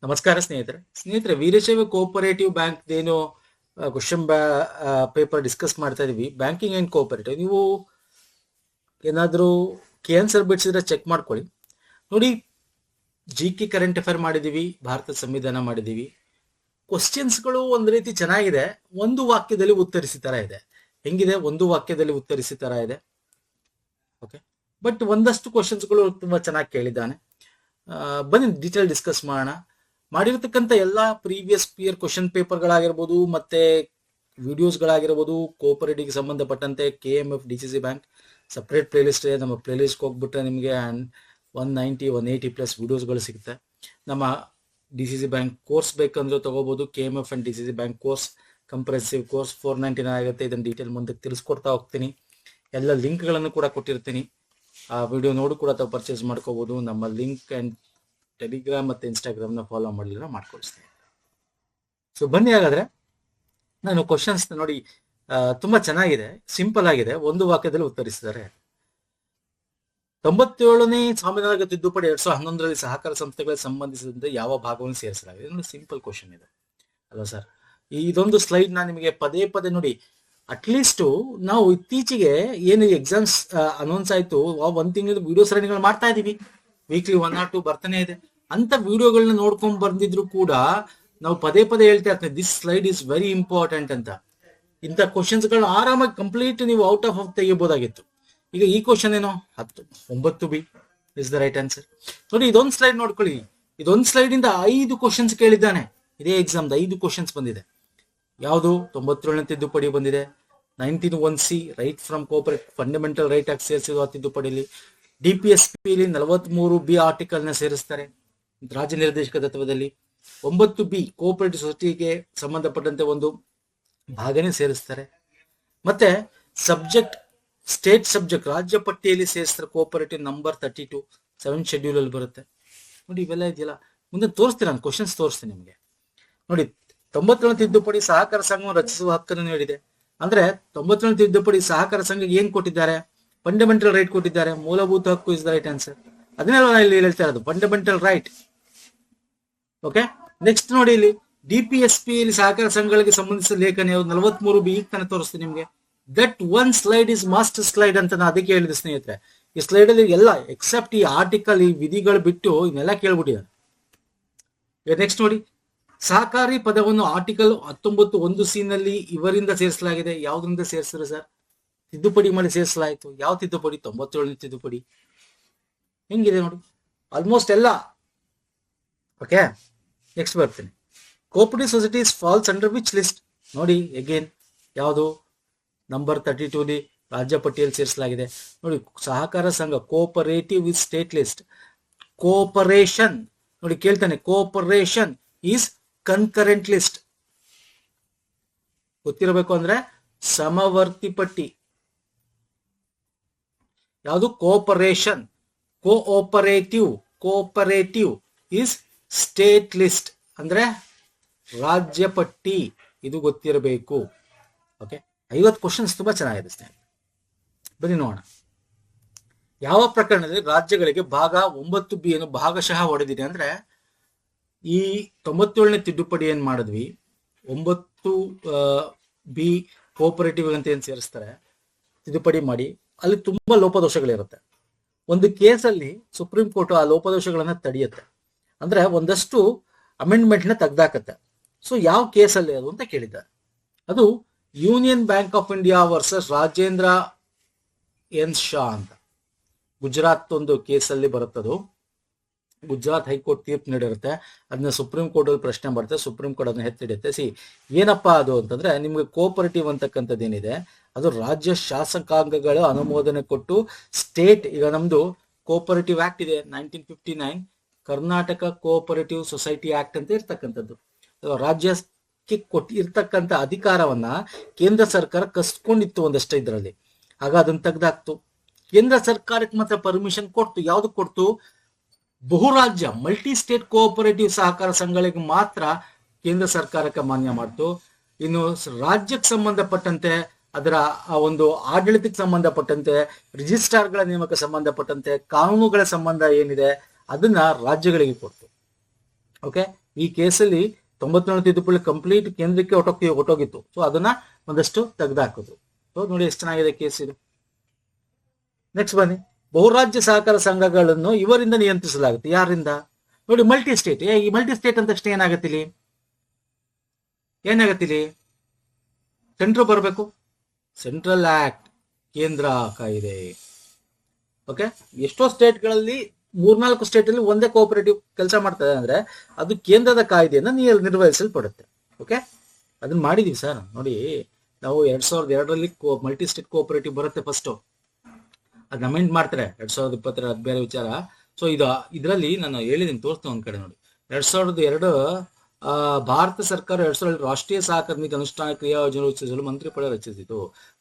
ನಮಸ್ಕಾರ ಸ್ನೇಹಿತರೆ Veerashaiva cooperative bank ಏನು ಕ್ವಶನ್ ಪೇಪರ್ ಡಿಸ್ಕಸ್ ಮಾಡ್ತಾ ಇದೀವಿ. ಬ್ಯಾಂಕಿಂಗ್ ಅಂಡ್ ಕೋಆಪರೇಟಿವ್ ನೀವು ಏನಾದರೂ ಆನ್ಸರ್ ಬಿಡಿಸಿದ್ರೆ ಚೆಕ್ ಮಾಡ್ಕೊಳ್ಳಿ. ನೋಡಿ, GK ಕರೆಂಟ್ ಅಫೇರ್ ಮಾಡಿದೀವಿ, ಭಾರತ ಸಂವಿಧಾನ ಮಾಡಿದೀವಿ. ಕ್ವಶನ್ಸ್ಗಳು ಒಂದ್ ರೀತಿ ಚೆನ್ನಾಗಿದೆ, ಒಂದು ವಾಕ್ಯದಲ್ಲಿ ಉತ್ತರಿಸಿ ತರ ಇದೆ. ಹೆಂಗಿದೆ? ಒಂದು ವಾಕ್ಯದಲ್ಲಿ ಉತ್ತರಿಸಿ ತರ ಇದೆ. ಓಕೆ, ಬಟ್ ಒಂದಷ್ಟು ಕ್ವಶನ್ಸ್ಗಳು ತುಂಬಾ ಚೆನ್ನಾಗಿ ಕೇಳಿದ್ದಾನೆ. ಬನ್ನಿ ಡೀಟೇಲ್ ಡಿಸ್ಕಸ್ ಮಾಡೋಣ. ಮಾಡಿರತಕ್ಕಂಥ ಎಲ್ಲಾ ಪ್ರೀವಿಯಸ್ ಇಯರ್ ಕ್ವಶನ್ ಪೇಪರ್ಗಳಾಗಿರ್ಬೋದು, ಮತ್ತೆ ವಿಡಿಯೋಸ್ಗಳಾಗಿರ್ಬೋದು, ಕೋಆಪರೇಟಿವ್ಗೆ ಸಂಬಂಧಪಟ್ಟಂತೆ KMF DCC bank separate playlist ಇದೆ. ನಮ್ಮ ಪ್ಲೇಲಿಸ್ಟ್ಗೆ ಹೋಗ್ಬಿಟ್ರೆ ನಿಮಗೆ 190-180+ ವಿಡಿಯೋಸ್ಗಳು ಸಿಗುತ್ತೆ. ನಮ್ಮ DCC ಬ್ಯಾಂಕ್ ಕೋರ್ಸ್ ಬೇಕಂದ್ರೆ ತಗೋಬಹುದು. KMF and DCC bank course compressive course 499 ಆಗುತ್ತೆ. ಇದನ್ನ ಡೀಟೇಲ್ ಮುಂದೆ ತಿಳಿಸ್ಕೊಡ್ತಾ ಹೋಗ್ತೀನಿ. ಎಲ್ಲ ಲಿಂಕ್ಗಳನ್ನು ಕೂಡ ಕೊಟ್ಟಿರ್ತೀನಿ. ಆ ವಿಡಿಯೋ ನೋಡಿ ಕೂಡ ತಾವು ಪರ್ಚೇಸ್ ಮಾಡ್ಕೋಬಹುದು. ನಮ್ಮ ಲಿಂಕ್ ಅಂಡ್ ಟೆಲಿಗ್ರಾಮ್ ಮತ್ತೆ ಇನ್ಸ್ಟಾಗ್ರಾಮ್ನ ಫಾಲೋ ಮಾಡಲಿಲ್ಲ ಮಾಡ್ಕೊಳ್ತೀನಿ. ಸೊ ಬನ್ನಿ, ಹಾಗಾದ್ರೆ ನಾನು ಕ್ವಶನ್ಸ್ ನೋಡಿ, ತುಂಬಾ ಚೆನ್ನಾಗಿದೆ, ಸಿಂಪಲ್ ಆಗಿದೆ, ಒಂದು ವಾಕ್ಯದಲ್ಲಿ ಉತ್ತರಿಸಿದ್ದಾರೆ. 97ನೇ ಸಂವಿಧಾನದ ತಿದ್ದುಪಡಿ 2011ರಲ್ಲಿ ಸಹಕಾರ ಸಂಸ್ಥೆಗಳಿಗೆ ಸಂಬಂಧಿಸಿದಂತೆ ಯಾವ ಭಾಗವನ್ನು ಸೇರಿಸಲಾಗಿದೆ? ನೋಡಿ, ಸಿಂಪಲ್ ಕ್ವಶನ್ ಇದೆ ಅಲ್ವಾ ಸರ್? ಇದೊಂದು ಸ್ಲೈಡ್ ನಾನು ನಿಮಗೆ ಪದೇ ಪದೇ ನೋಡಿ, ಅಟ್ಲೀಸ್ಟ್ ನಾವು ಇತ್ತೀಚೆಗೆ ಏನು ಎಕ್ಸಾಮ್ಸ್ ಅನೌನ್ಸ್ ಆಯ್ತು, ಒಂದ್ ತಿಂಗಳ ವಿಡಿಯೋ ಸರಣಿಗಳು ಮಾಡ್ತಾ ಇದೀವಿ. ವೀಕ್ಲಿ 1 or 2 ಬರ್ತಾನೆ ಇದೆ. ಅಂತ ವಿಡಿಯೋಗಳನ್ನ ನೋಡ್ಕೊಂಡ್ ಬಂದಿದ್ರು ಕೂಡ ನಾವು ಪದೇ ಪದೇ ಹೇಳ್ತಾ ಇರ್ತೀವಿ, this slide is very important ಅಂತ. ಇಂಥ ಕ್ವಶನ್ಸ್ಗಳನ್ನ ಆರಾಮಾಗಿ ಕಂಪ್ಲೀಟ್ ನೀವು ಔಟ್ ಆಫ್ ತೆಗಿಬಹುದಾಗಿತ್ತು. ಈಗ ಈ ಕ್ವಶನ್ ಏನೋ 9B is the right answer. ನೋಡಿ, ಇದೊಂದು ಸ್ಲೈಡ್ ನೋಡ್ಕೊಳ್ಳಿ. ಇದೊಂದು ಸ್ಲೈಡ್ ಇಂದ 5 ಕ್ವಶನ್ಸ್ ಕೇಳಿದ್ದಾನೆ. ಇದೇ ಎಕ್ಸಾಮ್ದ 5 ಕ್ವಶನ್ಸ್ ಬಂದಿದೆ. ಯಾವುದು? 97ನೇ ತಿದ್ದುಪಡಿ ಬಂದಿದೆ. 19(1)C right from cooperate fundamental right act ಸೇರಿಸಿರುವ ತಿದ್ದುಪಡಿಯಲ್ಲಿ DPSP 43B ಆರ್ಟಿಕಲ್ ನ ಸೇರಿಸ್ತಾರೆ ರಾಜ್ಯ ನಿರ್ದೇಶಕ ತತ್ವದಲ್ಲಿ. 9B ಕೋಆಪರೇಟಿವ್ ಸೊಸೈಟಿಗೆ ಸಂಬಂಧಪಟ್ಟಂತೆ ಒಂದು ಭಾಗನೇ ಸೇರಿಸ್ತಾರೆ. ಮತ್ತೆ ಸಬ್ಜೆಕ್ಟ್ ಸ್ಟೇಟ್ ಸಬ್ಜೆಕ್ಟ್ ರಾಜ್ಯ ಪಟ್ಟಿಯಲ್ಲಿ ಸೇರಿಸ್ತಾರೆ. ಕೋಆಪರೇಟಿವ್ ನಂಬರ್ 32 7 ಶೆಡ್ಯೂಲ್ ಅಲ್ಲಿ ಬರುತ್ತೆ. ನೋಡಿ, ಇವೆಲ್ಲ ಇದೆಯಲ್ಲ, ಮುಂದೆ ತೋರಿಸ್ತೀನಿ, ನಾನು ಕ್ವಶನ್ಸ್ ತೋರಿಸ್ತೀನಿ ನಿಮಗೆ. ನೋಡಿ, 97ನೇ ತಿದ್ದುಪಡಿ ಸಹಕಾರ ಸಂಘವನ್ನು ರಚಿಸುವ ಹಕ್ಕನ್ನು ನೀಡಿದೆ. ಅಂದ್ರೆ 97ನೇ ತಿದ್ದುಪಡಿ ಸಹಕಾರ ಸಂಘಕ್ಕೆ ಏನ್ ಕೊಟ್ಟಿದ್ದಾರೆ? ಫಂಡಮೆಂಟಲ್ ರೈಟ್ ಕೊಟ್ಟಿದ್ದಾರೆ. ಮೂಲಭೂತ ಹಕ್ಕು ಇಸ್ ದ ರೈಟ್ ಆನ್ಸರ್. ಅದನ್ನೆಲ್ಲ ನಾನು ಇಲ್ಲಿ ಹೇಳ್ತಾ ಇರೋದು, ಫಂಡಮೆಂಟಲ್ ರೈಟ್. ಓಕೆ, ನೆಕ್ಸ್ಟ್ ನೋಡಿ, ಇಲ್ಲಿ DPSP ಇಲ್ಲಿ ಸಹಕಾರ ಸಂಘಗಳಿಗೆ ಸಂಬಂಧಿಸಿದ ಲೇಖನ 43B ಈಗ ತಾನೇ ತೋರಿಸ್ತೀನಿ ನಿಮ್ಗೆ. That one slide is master slide ಅಂತ ನಾನು ಅದಕ್ಕೆ ಹೇಳಿದೆ ಸ್ನೇಹಿತರೆ. ಈ ಸ್ಲೈಡ್ ಅಲ್ಲಿ ಎಲ್ಲ ಎಕ್ಸೆಪ್ಟ್ ಈ ಆರ್ಟಿಕಲ್, ಈ ವಿಧಿಗಳು ಬಿಟ್ಟು ಇನ್ನೆಲ್ಲ ಕೇಳ್ಬಿಟ್ಟಿದ್ದಾರೆ. ನೆಕ್ಸ್ಟ್ ನೋಡಿ, ಸಹಕಾರಿ ಪದವನ್ನು ಆರ್ಟಿಕಲ್ 19(1)C ನಲ್ಲಿ ಇವರಿಂದ ಸೇರಿಸಲಾಗಿದೆ. ಯಾವ್ದ್ರಿಂದ ಸೇರಿಸಿದ್ರು ಸರ್? ತಿದ್ದುಪಡಿ ಮಾಡಿ ಸೇರಿಸಲಾಯಿತು. ಯಾವ ತಿದ್ದುಪಡಿ? 97ನೇ ತಿದ್ದುಪಡಿ. ಹೆಂಗಿದೆ ನೋಡಿ, ಆಲ್ಮೋಸ್ಟ್ ಎಲ್ಲ. ಓಕೆ, ನೆಕ್ಸ್ಟ್ ಬರ್ತೀನಿ. Cooperative societies falls under which list? ನೋಡಿ, ಅಗೇನ್ ಯಾವುದು? ನಂಬರ್ 32 ರಾಜ್ಯ ಪಟ್ಟಿಯಲ್ಲಿ ಸೇರಿಸಲಾಗಿದೆ. ನೋಡಿ, ಸಹಕಾರ ಸಂಘ cooperative is state list. Cooperation ನೋಡಿ ಕೇಳ್ತಾನೆ, ಕೋಆಪರೇಷನ್ ಈಸ್ ಕನ್ಕರೆಂಟ್ ಲಿಸ್ಟ್. ಗೊತ್ತಿರಬೇಕು ಅಂದ್ರೆ ಸಮವರ್ತಿ ಪಟ್ಟಿ. ಯಾವುದು? Cooperation. Cooperative is state list ಅಂದ್ರೆ ರಾಜ್ಯ ಪಟ್ಟಿ. ಇದು ಗೊತ್ತಿರಬೇಕು. ಓಕೆ, 50 ಕ್ವಶನ್ಸ್ ತುಂಬಾ ಚೆನ್ನಾಗಿದೆ ಸ್ನೇಹಿತರೆ. ಬನ್ನಿ ನೋಡೋಣ. ಯಾವ ಪ್ರಕರಣದಲ್ಲಿ ರಾಜ್ಯಗಳಿಗೆ ಭಾಗ 9B ಅನ್ನು ಭಾಗಶಃ ಹೊಡೆದಿದೆ ಅಂದ್ರೆ, ಈ 97ನೇ ತಿದ್ದುಪಡಿ ಏನ್ ಮಾಡಿದ್ವಿ, 9B ಕೋಆಪರೇಟಿವ್ ಅಂತ ಏನ್ ಸೇರಿಸ್ತಾರೆ ತಿದ್ದುಪಡಿ ಮಾಡಿ, ಅಲ್ಲಿ ತುಂಬಾ ಲೋಪದೋಷಗಳಿರುತ್ತೆ. ಒಂದು ಕೇಸಲ್ಲಿ ಸುಪ್ರೀಂ ಕೋರ್ಟ್ ಆ ಲೋಪದೋಷಗಳನ್ನ ತಡೆಯುತ್ತೆ. ಅಂದ್ರೆ ಒಂದಷ್ಟು ಅಮೆಂಡ್ಮೆಂಟ್ ನ ತೆಗ್ದಾಕತ್ತೆ. ಸೊ ಯಾವ ಕೇಸಲ್ಲಿ ಅದು ಅಂತ ಕೇಳಿದ್ದಾರೆ. ಅದು union bank of India versus Rajendra N Shah ಅಂತ ಗುಜರಾತ್ ಒಂದು ಕೇಸಲ್ಲಿ ಬರುತ್ತದು. ಗುಜರಾತ್ ಹೈಕೋರ್ಟ್ ತೀರ್ಪು ನೀಡಿರುತ್ತೆ. ಅದನ್ನ ಸುಪ್ರೀಂ ಕೋರ್ಟ್ ಅಲ್ಲಿ ಪ್ರಶ್ನೆ ಬರುತ್ತೆ. ಸುಪ್ರೀಂ ಕೋರ್ಟ್ ಅದನ್ನ ಎತ್ತಿಡುತ್ತೆ. ಏನಪ್ಪಾ ಅದು ಅಂತಂದ್ರೆ, ನಿಮ್ಗೆ ಕೋಆಪರೇಟಿವ್ ಅಂತಕ್ಕಂಥದ್ದು ಏನಿದೆ, ಅದು ರಾಜ್ಯ ಶಾಸಕಾಂಗಗಳು ಅನುಮೋದನೆ ಕೊಟ್ಟು ಸ್ಟೇಟ್, ಈಗ ನಮ್ದು ಕೋಆಪರೇಟಿವ್ ಆಕ್ಟ್ ಇದೆ 1959, ಕರ್ನಾಟಕ ಕೋಆಪರೇಟಿವ್ ಸೊಸೈಟಿ ಆಕ್ಟ್ ಅಂತ ಇರ್ತಕ್ಕಂಥದ್ದು. ರಾಜ್ಯಕ್ಕೆ ಇರ್ತಕ್ಕಂಥ ಅಧಿಕಾರವನ್ನ ಕೇಂದ್ರ ಸರ್ಕಾರ ಕಸ್ಕೊಂಡಿತ್ತು ಒಂದಷ್ಟು ಇದರಲ್ಲಿ. ಆಗ ಅದನ್ನ ತೆಗ್ದಾಕ್ತು. ಕೇಂದ್ರ ಸರ್ಕಾರಕ್ಕೆ ಮಾತ್ರ ಪರ್ಮಿಷನ್ ಕೊಡ್ತು. ಯಾವ್ದು ಕೊಡ್ತು? ಬಹುರಾಜ್ಯ ಮಲ್ಟಿ ಸ್ಟೇಟ್ ಕೋಆಪರೇಟಿವ್ ಸಹಕಾರ ಸಂಘಗಳಿಗೆ ಮಾತ್ರ ಕೇಂದ್ರ ಸರ್ಕಾರಕ್ಕೆ ಮಾನ್ಯ ಮಾಡ್ತು. ಇನ್ನು ರಾಜ್ಯಕ್ಕೆ ಸಂಬಂಧಪಟ್ಟಂತೆ, ಅದರ ಆ ಒಂದು ಆಡಳಿತಕ್ಕೆ ಸಂಬಂಧಪಟ್ಟಂತೆ, ರಿಜಿಸ್ಟ್ರಾರ್ಗಳ ನೇಮಕ ಸಂಬಂಧಪಟ್ಟಂತೆ, ಕಾನೂನುಗಳ ಸಂಬಂಧ ಏನಿದೆ ಅದನ್ನ ರಾಜ್ಯಗಳಿಗೆ ಕೊಡ್ತು. ಓಕೆ, ಈ ಕೇಸಲ್ಲಿ 97 ತಿದ್ದುಪಡಿ ಕಂಪ್ಲೀಟ್ ಕೇಂದ್ರಕ್ಕೆ ಹೊಟ್ಟೋಗಿತ್ತು. ಸೊ ಅದನ್ನ ಒಂದಷ್ಟು ತೆಗೆದುಹಾಕೋದು. ಸೊ ನೋಡಿ ಎಷ್ಟು ಚೆನ್ನಾಗಿದೆ ಕೇಸ್ ಇದು. ನೆಕ್ಸ್ಟ್ ಬನ್ನಿ, ಬಹುರಾಜ್ಯ ಸಹಕಾರ ಸಂಘಗಳನ್ನು ಇವರಿಂದ ನಿಯಂತ್ರಿಸಲಾಗುತ್ತೆ. ಯಾರಿಂದ? ನೋಡಿ, ಮಲ್ಟಿ ಸ್ಟೇಟ್. ಈ ಮಲ್ಟಿ ಸ್ಟೇಟ್ ಅಂತ ತಕ್ಷಣ ಏನಾಗತ್ತಿಲ್ಲಿ ಸೆಂಟ್ರಲ್ ಬರಬೇಕು. ಸೆಂಟ್ರಲ್ ಆಕ್ಟ್, ಕೇಂದ್ರ ಕಾಯ್ದೆ. ಓಕೆ, ಎಷ್ಟೋ ಸ್ಟೇಟ್ಗಳಲ್ಲಿ 3-4 ಸ್ಟೇಟಲ್ಲಿ ಒಂದೇ ಕೋಆಪರೇಟಿವ್ ಕೆಲಸ ಮಾಡ್ತದೆ ಅಂದ್ರೆ ಅದು ಕೇಂದ್ರದ ಕಾಯ್ದೆಯನ್ನು ನಿರ್ವಹಿಸಲ್ಪಡುತ್ತೆ. ಓಕೆ, ಅದನ್ನ ಮಾಡಿದೀವಿ ಸರ್. ನೋಡಿ, ನಾವು 2002ರಲ್ಲಿ ಮಲ್ಟಿ ಸ್ಟೇಟ್ ಕೋಆಪರೇಟಿವ್ ಬರುತ್ತೆ ಫಸ್ಟ್. ಅದನ್ನ ಅಮೆಂಡ್ ಮಾಡ್ತಾರೆ 2020, ಅದು ಬೇರೆ ವಿಚಾರ. ಸೊ ಇದರಲ್ಲಿ ನಾನು ಹೇಳಿದ್ದೀನಿ, ತೋರಿಸ್ತೇನೆ ಒಂದ್ ಕಡೆ ನೋಡಿ. 2002 ಭಾರತ ಸರ್ಕಾರ 2002 ರಾಷ್ಟ್ರೀಯ ಸಹಕಾರ ನೀತಿ ಅನುಷ್ಠಾನ ಕ್ರಿಯಾ ಯೋಜನೆ ರೂಪಿಸಲು ಮಂತ್ರಿಪಡೆ ರಚಿಸಿತು.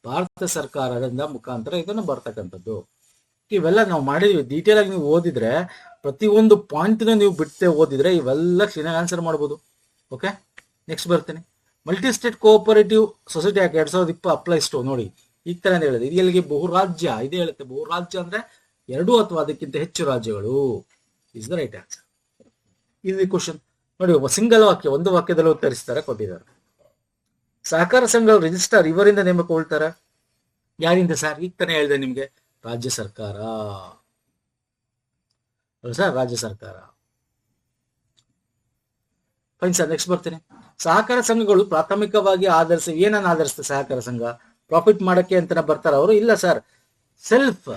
ಭಾರತ ಸರ್ಕಾರದಿಂದ ಮುಖಾಂತರ ಇದನ್ನು ಬರ್ತಕ್ಕಂಥದ್ದು. ಇವೆಲ್ಲ ನಾವು ಮಾಡಿದ್ವಿ. ಡೀಟೇಲ್ ಆಗಿ ನೀವು ಓದಿದ್ರೆ, ಪ್ರತಿಯೊಂದು ಪಾಯಿಂಟ್ ನೀವು ಬಿಟ್ಟೆ ಓದಿದ್ರೆ ಇವೆಲ್ಲ ಕ್ಲೀನಾಗಿ ಆನ್ಸರ್ ಮಾಡ್ಬೋದು. ಓಕೆ, ನೆಕ್ಸ್ಟ್ ಬರ್ತೇನೆ. Multi state cooperative society act 2020 applies to. ನೋಡಿ, ಈ ತರ ಹೇಳಿದೆ. ಇದು ಎಲ್ಲಿಗೆ? ಬಹುರಾಜ್ಯ. ಇದೇ ಹೇಳುತ್ತೆ, ಬಹುರಾಜ್ಯ ಅಂದ್ರೆ 2 ಅಥವಾ ಅದಕ್ಕಿಂತ ಹೆಚ್ಚು ರಾಜ್ಯಗಳು. Is the right answer. ಇದು ಕ್ವಶನ್ ನೋಡಿ, ಸಿಂಗಲ್ ವಾಕ್ಯ, ಒಂದು ವಾಕ್ಯದಲ್ಲಿ ಉತ್ತರಿಸ್ತಾರೆ, ಕೊಟ್ಟಿದ್ದಾರೆ. ಸಹಕಾರ ಸಂಘಗಳ ರಿಜಿಸ್ಟರ್ ಇವರಿಂದ ನೇಮಕಗೊಳ್ತಾರೆ. ಯಾರಿಂದ ಸರ್? ಈಗ ತಾನೇ ಹೇಳಿದೆ ನಿಮ್ಗೆ, ರಾಜ್ಯ ಸರ್ಕಾರ. ಸರ್, ರಾಜ್ಯ ಸರ್ಕಾರ. ಫೈನ್ ಸರ್, ನೆಕ್ಸ್ಟ್ ಬರ್ತೀನಿ. ಸಹಕಾರ ಸಂಘಗಳು ಪ್ರಾಥಮಿಕವಾಗಿ ಏನನ್ನ ಆಧರಿಸ್ತದೆ ಸಹಕಾರ ಸಂಘ? ಪ್ರಾಫಿಟ್ ಮಾಡಕ್ಕೆ ಅಂತ ಬರ್ತಾರ ಅವರು? ಇಲ್ಲ ಸರ್, ಸೆಲ್ಫ್,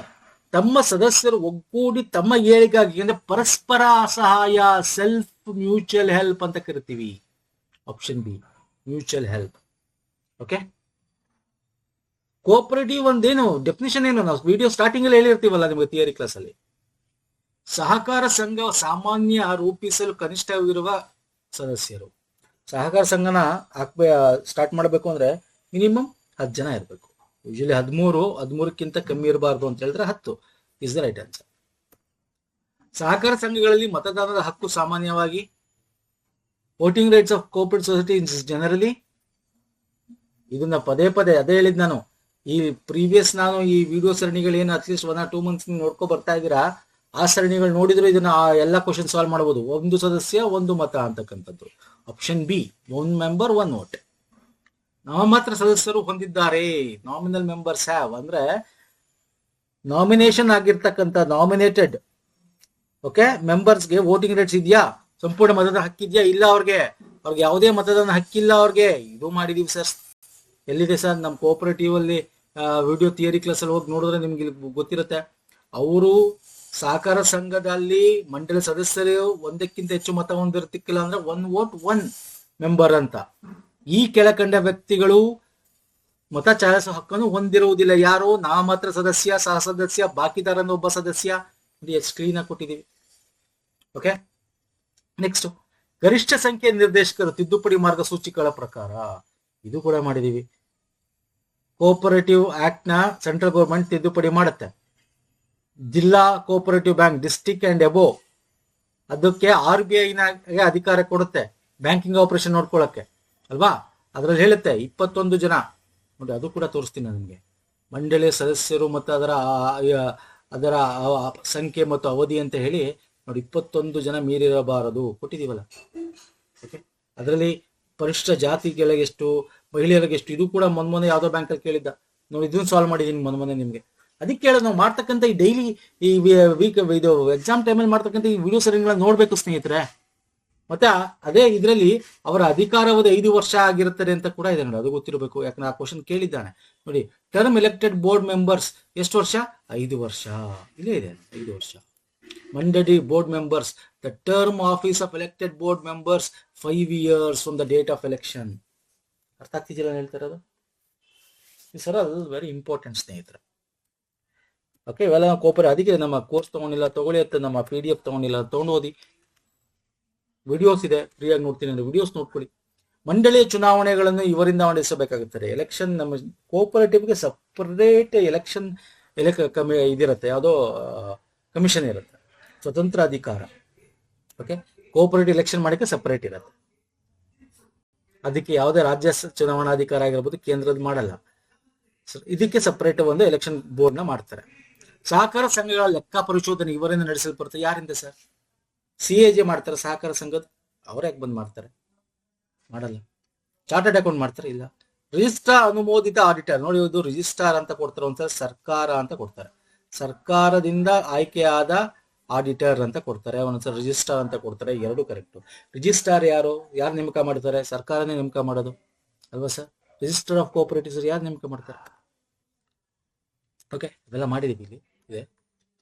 ತಮ್ಮ ಸದಸ್ಯರು ಒಗ್ಗೂಡಿ ತಮ್ಮ ಏಳಿಗಾಗಿ, ಅಂದ್ರೆ ಪರಸ್ಪರ ಸಹಾಯ, ಸೆಲ್ಫ್ ಮ್ಯೂಚುವಲ್ ಹೆಲ್ಪ್ ಅಂತ ಕರಿತೀವಿ. Option B, mutual help. Okay, cooperative ಒಂದೇನು ಡೆಫಿನಿಷನ್ ಏನು? ನಾವು ವಿಡಿಯೋ ಸ್ಟಾರ್ಟಿಂಗ್ ಅಲ್ಲಿ ಹೇಳಿರ್ತೀವಲ್ಲ ನಿಮಗೆ ಥಿಯರಿ ಕ್ಲಾಸ್ ಅಲ್ಲಿ. ಸಹಕಾರ ಸಂಘ ಸಾಮಾನ್ಯ ರೂಪಿಸಲು ಕನಿಷ್ಠವಿರುವ ಸದಸ್ಯರು. ಸಹಕಾರ ಸಂಘನ ಸ್ಟಾರ್ಟ್ ಮಾಡಬೇಕು ಅಂದ್ರೆ ಮಿನಿಮಮ್ 10 ಜನ ಇರಬೇಕು. ಯೂಶಲಿ 13ಕ್ಕಿಂತ ಕಮ್ಮಿ ಇರಬಾರ್ದು ಅಂತ ಹೇಳಿದ್ರೆ 10 ಇಸ್ ದ ರೈಟ್ ಆನ್ಸರ್. ಸಹಕಾರ ಸಂಘಗಳಲ್ಲಿ ಮತದಾನದ ಹಕ್ಕು ಸಾಮಾನ್ಯವಾಗಿ voting rights of cooperative society generally. ಇದನ್ನ ಪದೇ ಅದೇ ಹೇಳಿದ್ ನಾನು. ಈ ಪ್ರೀವಿಯಸ್ ನಾನು ಈ ವಿಡಿಯೋ ಸರಣಿಗಳೇನು ಅಟ್ಲೀಸ್ಟ್ 1 or 2 months ನೋಡ್ಕೊ ಬರ್ತಾ ಇದ್ದೀರಾ, ಆ ಸರಣಿಗಳು ನೋಡಿದ್ರು ಇದನ್ನ ಎಲ್ಲ ಕ್ವಶನ್ ಸಾಲ್ವ್ ಮಾಡಬಹುದು. ಒಂದು ಸದಸ್ಯ ಒಂದು ಮತ ಅಂತಕ್ಕಂಥದ್ದು. Option B, 1 member 1 vote. ನಾಮಮಾತ್ರ ಸದಸ್ಯರು ಹೊಂದಿದ್ದಾರೆ. ನಾಮಿನಲ್ ಮೆಂಬರ್ಸ್ ಹ್ಯಾವ್ ಅಂದ್ರೆ ನಾಮಿನೇಷನ್ ಆಗಿರ್ತಕ್ಕಂಥ ನಾಮಿನೇಟೆಡ್ ಓಕೆ ಮೆಂಬರ್ಸ್ಗೆ ವೋಟಿಂಗ್ ರೈಟ್ಸ್ ಇದೆಯಾ? ಸಂಪೂರ್ಣ ಮತದಾನ ಹಕ್ಕಿದ್ಯಾ? ಇಲ್ಲ, ಅವ್ರಿಗೆ ಯಾವುದೇ ಮತದಾನ ಹಕ್ಕಿಲ್ಲ ಅವ್ರಿಗೆ. ಇದು ಮಾಡಿದೀವಿ ಸರ್. ಎಲ್ಲಿದೆ ಸರ್? ನಮ್ಮ ಕೋಆಪರೇಟಿವ್ ಅಲ್ಲಿ ವಿಡಿಯೋ ಥಿಯರಿ ಕ್ಲಾಸ್ ಅಲ್ಲಿ ಹೋಗಿ ನೋಡಿದ್ರೆ ನಿಮ್ಗೆ ಗೊತ್ತಿರುತ್ತೆ. ಅವರು ಸಹಕಾರ ಸಂಘದಲ್ಲಿ ಮಂಡಳಿ ಸದಸ್ಯರು ಒಂದಕ್ಕಿಂತ ಹೆಚ್ಚು ಮತ ಹೊಂದಿರ್ತಿಕ್ಕಿಲ್ಲ ಅಂದ್ರೆ 1 vote 1 member ಅಂತ. ಈ ಕೆಳಕಂಡ ವ್ಯಕ್ತಿಗಳು ಮತ ಚಲಾಯಿಸುವ ಹಕ್ಕನ್ನು ಹೊಂದಿರುವುದಿಲ್ಲ. ಯಾರು? ನಾಮಮಾತ್ರ ಸದಸ್ಯ, ಸಹ ಸದಸ್ಯ, ಬಾಕಿದಾರನ ಒಬ್ಬ ಸದಸ್ಯ. ಸ್ಕ್ರೀನ್ ಆಗಿ ಕೊಟ್ಟಿದ್ದೀವಿ. ಓಕೆ, ನೆಕ್ಸ್ಟ್ ಗರಿಷ್ಠ ಸಂಖ್ಯೆ ನಿರ್ದೇಶಕರು ತಿದ್ದುಪಡಿ ಮಾರ್ಗಸೂಚಿಗಳ ಪ್ರಕಾರ. ಇದು ಕೂಡ ಮಾಡಿದೀವಿ. ಕೋಆಪರೇಟಿವ್ ಆಕ್ಟ್ ನ ಸೆಂಟ್ರಲ್ ಗೌರ್ಮೆಂಟ್ ತಿದ್ದುಪಡಿ ಮಾಡುತ್ತೆ. ಜಿಲ್ಲಾ cooperative bank district and above ಅದಕ್ಕೆ RBI ಗೆ ಅಧಿಕಾರ ಕೊಡುತ್ತೆ ಬ್ಯಾಂಕಿಂಗ್ ಆಪರೇಷನ್ ನೋಡ್ಕೊಳ್ಳಕ್ಕೆ ಅಲ್ವಾ. ಅದ್ರಲ್ಲಿ ಹೇಳುತ್ತೆ 21 ಜನ. ನೋಡಿ, ಅದು ಕೂಡ ತೋರಿಸ್ತೀನಿ ನಿಮಗೆ. ಮಂಡಳಿಯ ಸದಸ್ಯರು ಮತ್ತು ಅದರ ಸಂಖ್ಯೆ ಮತ್ತು ಅವಧಿ ಅಂತ ಹೇಳಿ ನೋಡಿ, 21 ಜನ ಮೀರಿರಬಾರದು ಕೊಟ್ಟಿದೀವಲ್ಲ. ಓಕೆ, ಅದರಲ್ಲಿ ಪರಿಷ್ಠ ಜಾತಿಗಳಿಗೆ ಎಷ್ಟು, ಮಹಿಳೆಯರಿಗೆ ಎಷ್ಟು, ಇದು ಕೂಡ ಮೊನ್ನೆ ಯಾವ್ದೋ ಬ್ಯಾಂಕ್ ಅಲ್ಲಿ ಕೇಳಿದ್ದ. ನೋಡಿ, ಇದನ್ನ ಸಾಲ್ವ್ ಮಾಡಿದೀನಿ ಮೊನ್ನೆ ನಿಮ್ಗೆ. ಅದಕ್ಕೆ ಹೇಳೋದು, ನಾವು ಮಾಡ್ತಕ್ಕಂಥ ಈ ಡೈಲಿ ಈ ವೀಕ್ ಇದು ಎಕ್ಸಾಮ್ ಟೈಮಲ್ಲಿ ಮಾಡ್ತಕ್ಕಂಥ ಈ ವಿಡಿಯೋ ಸರಣಿಗಳನ್ನ ನೋಡ್ಬೇಕು ಸ್ನೇಹಿತರೆ. ಮತ್ತೆ ಅದೇ ಇದರಲ್ಲಿ ಅವರ ಅಧಿಕಾರಾವಧಿ 5 ವರ್ಷ ಆಗಿರುತ್ತದೆ ಅಂತ ಕೂಡ ಇದೆ ನೋಡಿ, ಅದು ಗೊತ್ತಿರಬೇಕು. ಯಾಕಂದ್ರೆ ಆ ಕ್ವಶನ್ ಕೇಳಿದ್ದಾನೆ ನೋಡಿ. ಟರ್ಮ್ ಎಲೆಕ್ಟೆಡ್ ಬೋರ್ಡ್ ಮೆಂಬರ್ಸ್ ಎಷ್ಟು ವರ್ಷ? 5 ವರ್ಷ. ಇಲ್ಲೇ ಇದೆ 5 ವರ್ಷ. ಮಂಡಳಿ board members, the term office of elected board members 5 years from the date of election. ಅರ್ಥ ಆಗ್ತಿದ್ದಿಲ್ಲ ಹೇಳ್ತಿರೋದು? ಸರ್, ಅದು ವೆರಿ ಇಂಪಾರ್ಟೆಂಟ್ ಸ್ನೇಹಿತರೆ. ಓಕೆ, ಇವೆಲ್ಲ ಅದಕ್ಕೆ ನಮ್ಮ ಕೋರ್ಸ್ ತಗೊಂಡಿಲ್ಲ, ತಗೊಳ್ಳಿ ಅಂತ ನಮ್ಮ PDF ತಗೊಂಡಿಲ್ಲ, ತಗೊಂಡು ಓದಿ. ವಿಡಿಯೋಸ್ ಇದೆ, ಫ್ರೀಯಾಗಿ ನೋಡ್ತೀನಿ ಅಂದ್ರೆ ವಿಡಿಯೋಸ್ ನೋಡ್ಕೊಳ್ಳಿ. ಮಂಡಳಿಯ ಚುನಾವಣೆಗಳನ್ನು ಇವರಿಂದ ನಡೆಸಬೇಕಾಗುತ್ತದೆ. ಎಲೆಕ್ಷನ್ ನಮ್ಮ ಕೋಆಪರೇಟಿವ್ಗೆ ಸಪರೇಟ್ ಎಲೆಕ್ಷನ್ ಇದಿರುತ್ತೆ, ಯಾವುದೋ ಕಮಿಷನ್ ಇರುತ್ತೆ, ಸ್ವತಂತ್ರ ಅಧಿಕಾರ. ಓಕೆ, ಕೋಆಪರೇಟಿವ್ ಎಲೆಕ್ಷನ್ ಮಾಡಕ್ಕೆ ಸಪರೇಟ್ ಇರುತ್ತೆ. ಅದಕ್ಕೆ ಯಾವುದೇ ರಾಜ್ಯ ಚುನಾವಣಾಧಿಕಾರ ಆಗಿರ್ಬೋದು, ಕೇಂದ್ರದ ಮಾಡಲ್ಲ. ಇದಕ್ಕೆ ಸಪರೇಟ್ ಒಂದು ಎಲೆಕ್ಷನ್ ಬೋರ್ಡ್ ನ ಮಾಡ್ತಾರೆ. ಸಹಕಾರ ಸಂಘಗಳ ಲೆಕ್ಕ ಪರಿಶೋಧನೆ ಇವರಿಂದ ನಡೆಸಲ್ಪಡುತ್ತೆ. ಯಾರಿಂದ ಸರ್? CAG ಮಾಡ್ತಾರೆ ಸಹಕಾರ ಸಂಘದ. ಅವ್ರು ಯಾಕೆ ಬಂದ್ ಮಾಡ್ತಾರೆ? ಮಾಡಲ್ಲ. ಚಾರ್ಟರ್ಡ್ ಅಕೌಂಟ್ ಮಾಡ್ತಾರೆ? ಇಲ್ಲ. ರಿಜಿಸ್ಟ್ರಾರ್ ಅನುಮೋದಿತ ಆಡಿಟರ್ ನೋಡಿ, ಇದು ರಿಜಿಸ್ಟ್ರಾರ್ ಅಂತ ಕೊಡ್ತಾರೆ, ಒಂದ್ಸಲ ಸರ್ಕಾರ ಅಂತ ಕೊಡ್ತಾರೆ, ಸರ್ಕಾರದಿಂದ ಆಯ್ಕೆಯಾದ ಆಡಿಟರ್ ಅಂತ ಕೊಡ್ತಾರೆ, ಒಂದ್ಸಲ ರಿಜಿಸ್ಟ್ರಾರ್ ಅಂತ ಕೊಡ್ತಾರೆ, ಎರಡು ಕರೆಕ್ಟ್. ರಿಜಿಸ್ಟ್ರಾರ್ ಯಾರು ನೇಮಕ ಮಾಡ್ತಾರೆ? ಸರ್ಕಾರನೇ ನೇಮಕ ಮಾಡೋದು ಅಲ್ವಾ ಸರ್? ರಿಜಿಸ್ಟರ್ ಆಫ್ ಕೋಆಪರೇಟಿವ್ಸ್ ಯಾರು ನೇಮಕ ಮಾಡ್ತಾರೆ? ಓಕೆ, ಇವೆಲ್ಲ ಮಾಡಿದೀವಿ ಇಲ್ಲಿ ಇದೆ.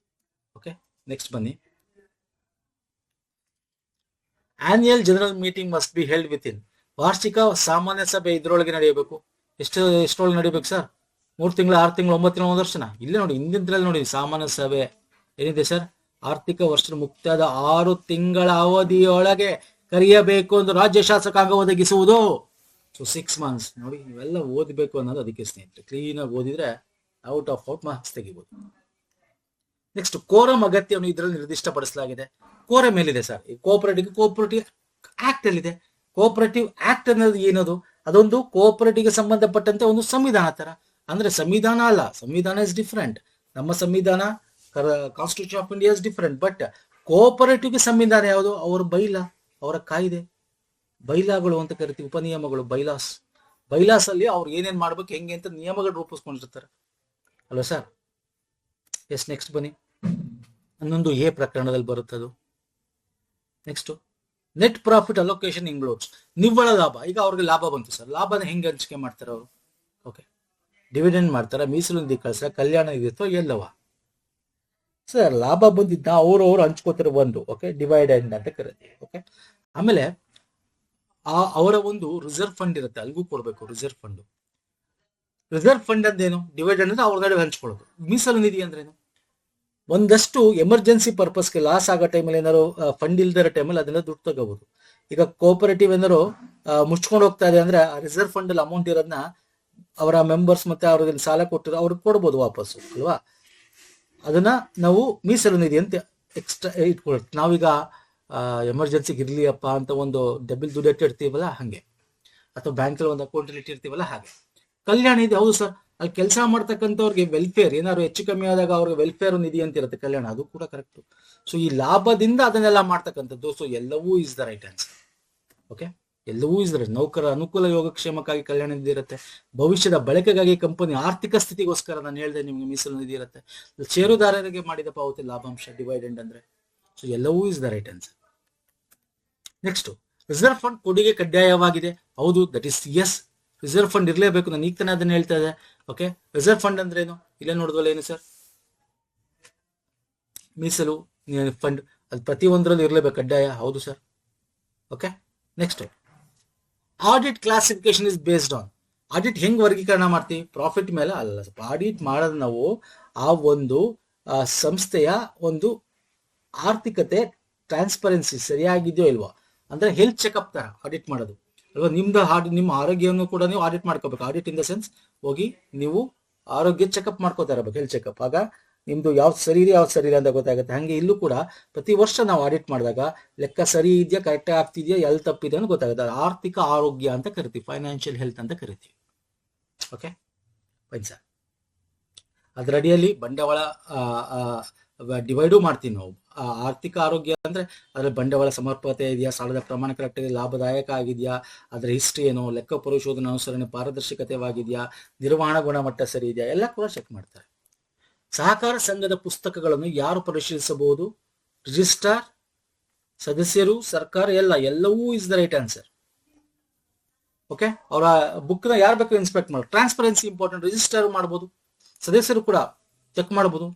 ಓಕೆ, ನೆಕ್ಸ್ಟ್ ಬನ್ನಿ. Annual general meeting must be held with in, ವಾರ್ಷಿಕ ಸಾಮಾನ್ಯ ಸಭೆ ಇದ್ರೊಳಗೆ ನಡೆಯಬೇಕು. ಎಷ್ಟರೊಳಗೆ ನಡಿಬೇಕು ಸರ್? 3 ತಿಂಗಳು, 6 ತಿಂಗಳು, 9 ತಿಂಗಳು, 1 ವರ್ಷನ? ಇಲ್ಲೇ ನೋಡಿ, ಹಿಂದಿನ ನೋಡಿ, ಸಾಮಾನ್ಯ ಸಭೆ ಏನಿದೆ ಸರ್? ಆರ್ಥಿಕ ವರ್ಷದ ಮುಕ್ತಾಯದ 6 ತಿಂಗಳ ಅವಧಿಯೊಳಗೆ ಕರೆಯಬೇಕು ಎಂದು ರಾಜ್ಯ ಶಾಸಕಾಂಗ ಒದಗಿಸುವುದು. ಸೊ 6 ಮಂತ್ಸ್ ನೋಡಿ, ಇವೆಲ್ಲ ಓದಬೇಕು ಅನ್ನೋದು ಅದಕ್ಕೆ ಸ್ನೇಹಿತರೆ. ಕ್ಲೀನ್ ಆಗಿ ಓದಿದ್ರೆ ಔಟ್ ಆಫ್ ಮಾರ್ಕ್ಸ್ ತೆಗಿಬಹುದು. ನೆಕ್ಸ್ಟ್, ಕೋರಂ ಅಗತ್ಯವನ್ನು ಇದರಲ್ಲಿ ನಿರ್ದಿಷ್ಟಪಡಿಸಲಾಗಿದೆ. ಕೋರಂ ಎಲ್ಲಿದೆ ಸರ್? ಕೋಆಪರೇಟಿವ್ ಆಕ್ಟ್ ಅಲ್ಲಿದೆ. ಕೋಆಪರೇಟಿವ್ ಆಕ್ಟ್ ಅನ್ನೋದು ಏನದು? ಅದೊಂದು ಕೋಆಪರೇಟಿವ್ಗೆ ಸಂಬಂಧಪಟ್ಟಂತೆ ಒಂದು ಸಂವಿಧಾನ ತರ. ಅಂದ್ರೆ ಸಂವಿಧಾನ ಅಲ್ಲ, ಸಂವಿಧಾನ ಇಸ್ ಡಿಫರೆಂಟ್. ನಮ್ಮ ಸಂವಿಧಾನ, constitution of India is different. But ಕೋಆಪರೇಟಿವ್ಗೆ ಸಂವಿಧಾನ ಯಾವುದು? ಅವರ ಬೈಲಾ, ಅವರ ಕಾಯ್ದೆ, ಬೈಲಾಗಳು ಅಂತ ಕರಿತೀವಿ, ಉಪನಿಯಮಗಳು, ಬೈಲಾಸ್ ಅಲ್ಲಿ ಅವ್ರು ಏನೇನ್ ಮಾಡ್ಬೇಕು, ಹೆಂಗೆ ಅಂತ ನಿಯಮಗಳು ರೂಪಿಸ್ಕೊಂಡಿರ್ತಾರೆ ಅಲ್ವಾ ಸರ್? ಎಸ್, ನೆಕ್ಸ್ಟ್ ಬನ್ನಿ. 11A ಪ್ರಕರಣದಲ್ಲಿ ಬರುತ್ತದು. Next, net profit allocation includes, ನಿವ್ವಳ ಲಾಭ. ಈಗ ಅವ್ರಿಗೆ ಲಾಭ ಬಂತು ಸರ್, ಲಾಭನ ಹೆಂಗೆ ಹಂಚಿಕೆ ಮಾಡ್ತಾರೆ ಅವರು? ಓಕೆ, ಡಿವಿಡೆಂಡ್ ಮಾಡ್ತಾರ, ಮೀಸಲು ನಿಧಿ ಕಳಿಸ್ತಾರ, ಕಲ್ಯಾಣ ನಿಧಿ ಅಥವಾ ಎಲ್ಲವ ಸರ್? ಲಾಭ ಬಂದಿದ್ದ ಅವ್ರವ್ರು ಹಂಚ್ಕೋತಾರೆ ಒಂದು. ಓಕೆ, ಡಿವೈಡೆಂಡ್ ಅಂತ ಕರೀತೀವಿ. ಓಕೆ, ಆಮೇಲೆ ಅವರ ಒಂದು ರಿಸರ್ವ್ ಫಂಡ್ ಇರುತ್ತೆ, ಅಲ್ಲಿಗೂ ಕೊಡ್ಬೇಕು ರಿಸರ್ವ್ ಫಂಡ್. ರಿಸರ್ವ್ ಫಂಡ್ ಅಂದೇನು? ಡಿವೈಡೆಂಡ್ ಅಂದ್ರೆ ಅವ್ರ ನಡುವೆ ಹಂಚ್ಕೊಳ್ಳೋದು. ಮೀಸಲು ನಿಧಿ ಅಂದ್ರೇನು? ಒಂದಷ್ಟು ಎಮರ್ಜೆನ್ಸಿ ಪರ್ಪಸ್ಗೆ ಲಾಸ್ ಆಗೋ ಟೈಮಲ್ಲಿ ಏನಾದ್ರು ಫಂಡ್ ಇಲ್ದಿರೋ ಟೈಮಲ್ಲಿ ಅದನ್ನ ದುಡ್ಡು ತಗೋಬಹುದು. ಈಗ ಕೋಆಪರೇಟಿವ್ ಏನಾದ್ರು ಮುಚ್ಕೊಂಡು ಹೋಗ್ತಾ ಇದೆ ಅಂದ್ರೆ ಆ ರಿಸರ್ವ್ ಫಂಡ್ ಅಲ್ಲಿ ಅಮೌಂಟ್ ಇರೋದನ್ನ ಅವರ ಮೆಂಬರ್ಸ್ ಮತ್ತೆ ಅವ್ರಿಗೆ ಸಾಲ ಕೊಟ್ಟಿರೋ ಅವ್ರಿಗೆ ಕೊಡ್ಬೋದು ವಾಪಸ್ಸು ಅಲ್ವಾ? ಅದನ್ನ ನಾವು ಮೀಸಲು ನಿಧಿ ಅಂತ ಎಕ್ಸ್ಟ್ರಾ ಇಟ್ಕೊಳ್ತೀವಿ. ನಾವೀಗ ಎಮರ್ಜೆನ್ಸಿಗೆ ಇರ್ಲಿ ಅಪ್ಪ ಅಂತ ಒಂದು ಡಬಲ್ ದುಡ್ಡು ಇಟ್ಟಿರ್ತೀವಲ್ಲ ಹಂಗೆ, ಅಥವಾ ಬ್ಯಾಂಕಲ್ಲಿ ಒಂದು ಅಕೌಂಟ್ ಅಲ್ಲಿ ಇಟ್ಟಿರ್ತೀವಲ್ಲ ಹಾಗೆ. ಕಲ್ಯಾಣ ನಿಧಿ, ಹೌದು ಸರ್, ಅಲ್ಲಿ ಕೆಲಸ ಮಾಡ್ತಕ್ಕಂಥವ್ರಿಗೆ ವೆಲ್ಫೇರ್ ಏನಾದ್ರು ಹೆಚ್ಚು ಕಮ್ಮಿ ಆದಾಗ ಅವ್ರಿಗೆ ವೆಲ್ಫೇರ್ ನಿಧಿ ಅಂತ ಇರುತ್ತೆ, ಕಲ್ಯಾಣ, ಅದು ಕೂಡ ಕರೆಕ್ಟ್. ಸೊ ಈ ಲಾಭದಿಂದ ಅದನ್ನೆಲ್ಲ ಮಾಡ್ತಕ್ಕಂಥದ್ದು. ಸೊ ಎಲ್ಲವೂ is the right answer. Okay, ಎಲ್ಲವೂ ಇಸ್ ದ ರೈಟ್. ನೌಕರ ಅನುಕೂಲ ಯೋಗಕ್ಷೇಮಕ್ಕಾಗಿ ಕಲ್ಯಾಣ ನಿಧಿ ಇರುತ್ತೆ. ಭವಿಷ್ಯದ ಬಳಕೆಗಾಗಿ ಕಂಪನಿ ಆರ್ಥಿಕ ಸ್ಥಿತಿಗೋಸ್ಕರ ನಾನು ಹೇಳಿದೆ ನಿಮ್ಗೆ ಮೀಸಲು ನಿಧಿ ಇರುತ್ತೆ. ಷೇರುದಾರರಿಗೆ ಮಾಡಿದ ಪಾವತಿ ಲಾಭಾಂಶ, ಡಿವೈಡೆಂಡ್ ಅಂದ್ರೆ. ಸೊ ಎಲ್ಲವೂ is the right answer. Next, reserve fund ಕೊಡುಗೆ ಕಡ್ಡಾಯವಾಗಿದೆ. ಹೌದು, that is yes. Reserve fund ಇರಲೇಬೇಕು. ನಾನು ಈಗ ತಾನೇ ಅದನ್ನ ಹೇಳ್ತಾ ಇದ್ದೆ. ಓಕೆ, ರಿಸರ್ವ್ ಫಂಡ್ ಅಂದ್ರೆ ಏನು? ಇಲ್ಲೇ ನೋಡಿದ್ವಲ್ಲ, ಏನು ಸರ್? ಮೀಸಲು ಫಂಡ್, ಅದು ಪ್ರತಿಯೊಂದರಲ್ಲೂ ಇರಲೇಬೇಕು, ಕಡ್ಡಾಯ. ಹೌದು sir. Okay, next, audit classification is based on. Audit ಹೆಂಗ್ ವರ್ಗೀಕರಣ ಮಾಡ್ತೀವಿ? ಪ್ರಾಫಿಟ್ ಮೇಲೆ ಅಲ್ಲ. ಆಡಿಟ್ ಮಾಡೋದು ನಾವು ಆ ಒಂದು ಸಂಸ್ಥೆಯ ಒಂದು ಆರ್ಥಿಕತೆ, ಟ್ರಾನ್ಸ್ಪರೆನ್ಸಿ ಸರಿಯಾಗಿದೆಯೋ ಇಲ್ವಾ ಅಂದ್ರೆ ಹೆಲ್ತ್ ಚೆಕಪ್ ತರ ಆಡಿಟ್ ಮಾಡೋದು ಅಲ್ವಾ? ನಿಮ್ಮ ಆರೋಗ್ಯವನ್ನು ಕೂಡ ನೀವು ಆಡಿಟ್ ಮಾಡ್ಕೋಬೇಕು. ಆಡಿಟ್ ಇನ್ ದ ಸೆನ್ಸ್ ಹೋಗಿ ನೀವು ಆರೋಗ್ಯ ಚೆಕಪ್ ಮಾಡ್ಕೋತಾ ಇರಬೇಕು, ಹೆಲ್ತ್ ಚೆಕಪ್. ಆಗ ನಿಮ್ದು ಯಾವ್ದು ಸರಿ ಇದೆ ಯಾವ್ದು ಸರಿ ಇಲ್ಲ ಅಂತ ಗೊತ್ತಾಗುತ್ತೆ. ಹಂಗೆ ಇಲ್ಲೂ ಕೂಡ ಪ್ರತಿ ವರ್ಷ ನಾವು ಆಡಿಟ್ ಮಾಡಿದಾಗ ಲೆಕ್ಕ ಸರಿ ಇದೆಯಾ, ಕರೆಕ್ಟ್ ಆಗ್ತಿದೆಯಾ, ಎಲ್ಲಿ ತಪ್ಪಿದೆ ಅಂತ ಗೊತ್ತಾಗುತ್ತೆ. ಆರ್ಥಿಕ ಆರೋಗ್ಯ ಅಂತ ಕರಿತೀವಿ, ಫೈನಾನ್ಷಿಯಲ್ ಹೆಲ್ತ್ ಅಂತ ಕರಿತೀವಿ. Okay fine sir. ಅದ್ರ ಅಡಿಯಲ್ಲಿ ಬಂಡವಾಳ ಡಿವೈಡು ಮಾಡ್ತೀವಿ ನಾವು. ಆರ್ಥಿಕ ಆರೋಗ್ಯ ಅಂದ್ರೆ ಅದ್ರ ಬಂಡವಾಳ ಸಮರ್ಪಕತೆ ಇದೆಯಾ, ಸಾಲದ ಪ್ರಮಾಣ ಕರೆಕ್ಟ್ ಇದೆ, ಲಾಭದಾಯಕ ಆಗಿದೆಯಾ, ಅದರ ಹಿಸ್ಟ್ರಿ ಏನು, ಲೆಕ್ಕ ಪರಿಶೋಧನೆ ಅನುಸರಣೆ ಪಾರದರ್ಶಕತೆವಾಗಿದೆಯಾ, ನಿರ್ವಹಣಾ ಗುಣಮಟ್ಟ ಸರಿ ಇದೆಯಾ, ಎಲ್ಲ ಕೂಡ ಚೆಕ್ ಮಾಡ್ತಾರೆ. ಸಹಕಾರ ಸಂಘದ ಪುಸ್ತಕಗಳನ್ನು ಯಾರು ಪರಿಶೀಲಿಸಬಹುದು? ರಿಜಿಸ್ಟ್ರಾರ್, ಸದಸ್ಯರು, ಸರ್ಕಾರ, ಎಲ್ಲವೂ is the right answer. Okay, ಅವರ ಬುಕ್ ನ ಯಾರು ಬೇಕು ಇನ್ಸ್ಪೆಕ್ಟ್ ಮಾಡಿ. Transparency important. ರಿಜಿಸ್ಟ್ರಾರ್ ಮಾಡಬಹುದು, ಸದಸ್ಯರು ಕೂಡ ಚೆಕ್ ಮಾಡಬಹುದು,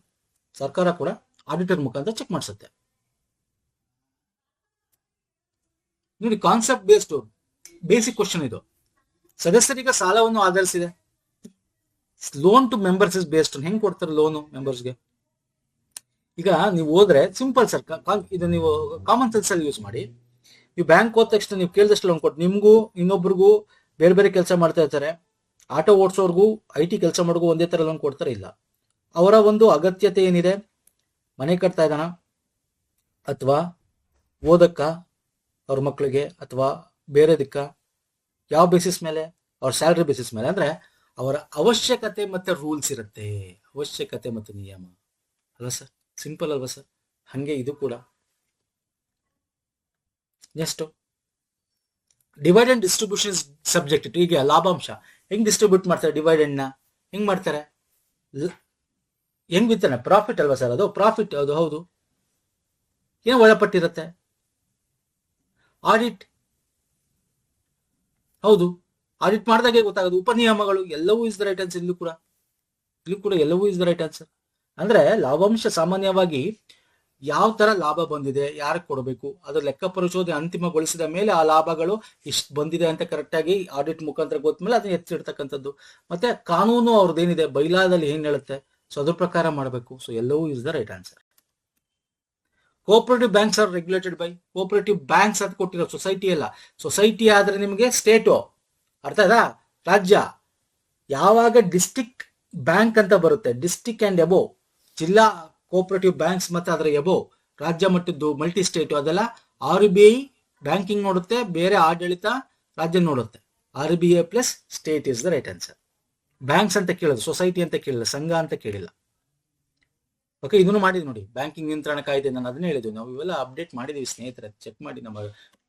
ಸರ್ಕಾರ ಕೂಡ ಆಡಿಟರ್ ಮುಖಾಂತರ ಚೆಕ್ ಮಾಡಿಸುತ್ತೆ. ನೋಡಿ, ಕಾನ್ಸೆಪ್ಟ್ ಬೇಸ್ಡ್ ಬೇಸಿಕ್ ಕ್ವಶನ್ ಇದು. ಸದಸ್ಯರಿಗೆ ಸಾಲವನ್ನು ಆಧರಿಸಿದೆ. Loan two members is based. ಹೆಂಗ್ ಕೊಡ್ತಾರೆ ಲೋನು ಮೆಂಬರ್ಸ್ಗೆ? ಈಗ ನೀವು ಹೋದ್ರೆ ಸಿಂಪಲ್ ಸರ್, ಇದು ನೀವು ಕಾಮನ್ ಸೆನ್ಸ್ ಅಲ್ಲಿ ಯೂಸ್ ಮಾಡಿ. ನೀವು ಬ್ಯಾಂಕ್ ಹೋದ ತಕ್ಷಣ ನೀವು ಕೇಳಿದಷ್ಟು ಲೋನ್ ಕೊಟ್ಟು, ನಿಮ್ಗೂ ಇನ್ನೊಬ್ರಿಗೂ ಬೇರೆ ಬೇರೆ ಕೆಲಸ ಮಾಡ್ತಾ ಇರ್ತಾರೆ. ಆಟೋ ಓಡಿಸೋರ್ಗೂ IT ಕೆಲಸ ಮಾಡೋರ್ಗೂ ಒಂದೇ ತರ ಲೋನ್ ಕೊಡ್ತಾರೆ? ಇಲ್ಲ. ಅವರ ಒಂದು ಅಗತ್ಯತೆ ಏನಿದೆ, ಮನೆ ಕಟ್ತಾ ಇದ್ದಾನ, ಅಥವಾ ಓದಕ್ಕ ಅವ್ರ ಮಕ್ಕಳಿಗೆ, ಅಥವಾ ಬೇರೆದಕ್ಕ, ಯಾವ ಬೇಸಿಸ್ ಮೇಲೆ? ಅವ್ರ ಸ್ಯಾಲ್ರಿ ಬೇಸಿಸ್ ಮೇಲೆ. ಅಂದ್ರೆ ಅವರ ಅವಶ್ಯಕತೆ ಮತ್ತೆ ರೂಲ್ಸ್ ಇರುತ್ತೆ, ಅವಶ್ಯಕತೆ ಮತ್ತು ನಿಯಮ ಅಲ್ವಾ ಸರ್? ಸಿಂಪಲ್ ಅಲ್ವಾ ಸರ್? ಹಂಗೆ ಇದು ಕೂಡ. Next, divide and distribution subject. ಈಗ ಲಾಭಾಂಶ ಹೆಂಗ್ ಡಿಸ್ಟ್ರಿಬ್ಯೂಟ್ ಮಾಡ್ತಾರೆ, ಡಿವೈಡೆಂಡ್ ನ ಹೆಂಗ್ ಮಾಡ್ತಾರೆ, ಹೆಂಗ್ ಬಿತ್ತಾನೆ, ಪ್ರಾಫಿಟ್ ಅಲ್ವಾ ಸರ್, ಅದು ಪ್ರಾಫಿಟ್, ಅದು ಹೌದು. ಏನು ಒಳಪಟ್ಟಿರುತ್ತೆ, ಆಡಿಟ್, ಹೌದು, ಆಡಿಟ್ ಮಾಡಿದಾಗೆ ಗೊತ್ತಾಗೋದು. ಉಪನಿಯಮಗಳು ಎಲ್ಲವೂ ಇಸ್ ದ ರೈಟ್ ಆನ್ಸರ್. ಇಲ್ಲೂ ಕೂಡ ಎಲ್ಲವೂ ಇಸ್ ದ ರೈಟ್ ಆನ್ಸರ್. ಅಂದ್ರೆ ಲಾಭಾಂಶ ಸಾಮಾನ್ಯವಾಗಿ ಯಾವ ತರ ಲಾಭ ಬಂದಿದೆ, ಯಾರಿಗೆ ಕೊಡಬೇಕು, ಅದರ ಲೆಕ್ಕ ಪರಿಶೋಧನೆ ಅಂತಿಮಗೊಳಿಸಿದ ಮೇಲೆ ಆ ಲಾಭಗಳು ಇಷ್ಟು ಬಂದಿದೆ ಅಂತ ಕರೆಕ್ಟ್ ಆಗಿ ಆಡಿಟ್ ಮುಖಾಂತರ ಗೊತ್ತಮೇಲೆ ಅದನ್ನ ಎತ್ತಿಡ್ತಕ್ಕಂಥದ್ದು. ಮತ್ತೆ ಕಾನೂನು ಅವ್ರದ್ದೇನಿದೆ, ಬೈಲಾದಲ್ಲಿ ಏನ್ ಹೇಳುತ್ತೆ, ಸೊ ಅದ್ರ ಪ್ರಕಾರ ಮಾಡಬೇಕು. ಸೊ ಎಲ್ಲವೂ is the right answer. Cooperative banks are regulated by, cooperative banks ಅಂತ ಕೊಟ್ಟಿರೋ, ಸೊಸೈಟಿ ಅಲ್ಲ. ಸೊಸೈಟಿ ಆದ್ರೆ ನಿಮಗೆ ಸ್ಟೇಟು, ಅರ್ಥ ಆಯ್ತಾ, ರಾಜ್ಯ. ಯಾವಾಗ ಡಿಸ್ಟಿಕ್ ಬ್ಯಾಂಕ್ ಅಂತ ಬರುತ್ತೆ, ಡಿಸ್ಟಿಕ್ ಅಂಡ್ ಎಬೋ, ಜಿಲ್ಲಾ ಕೋಆಪರೇಟಿವ್ ಬ್ಯಾಂಕ್ಸ್ ಮತ್ತೆ ಅದರ ಎಬೋ ರಾಜ್ಯ ಮಟ್ಟದ್ದು ಮಲ್ಟಿ ಸ್ಟೇಟ್, ಅದೆಲ್ಲ RBI ಬ್ಯಾಂಕಿಂಗ್ ನೋಡುತ್ತೆ, ಬೇರೆ ಆಡಳಿತ ರಾಜ್ಯ ನೋಡುತ್ತೆ. RBI plus state is the right answer. Banks ಅಂತ ಕೇಳಿದ್ರು, ಸೊಸೈಟಿ ಅಂತ ಕೇಳಿಲ್ಲ, ಸಂಘ ಅಂತ ಕೇಳಿಲ್ಲ. ಓಕೆ, ಇದನ್ನು ಮಾಡಿದ್ವಿ ನೋಡಿ, ಬ್ಯಾಂಕಿಂಗ್ ನಿಯಂತ್ರಣ ಕಾಯ್ದೆ, ನಾನು ಅದನ್ನೇ ಹೇಳಿದ್ವಿ. ನಾವು ಇವೆಲ್ಲ ಅಪ್ಡೇಟ್ ಮಾಡಿದೀವಿ ಸ್ನೇಹಿತರೆ, ಚೆಕ್ ಮಾಡಿ. ನಮ್ಮ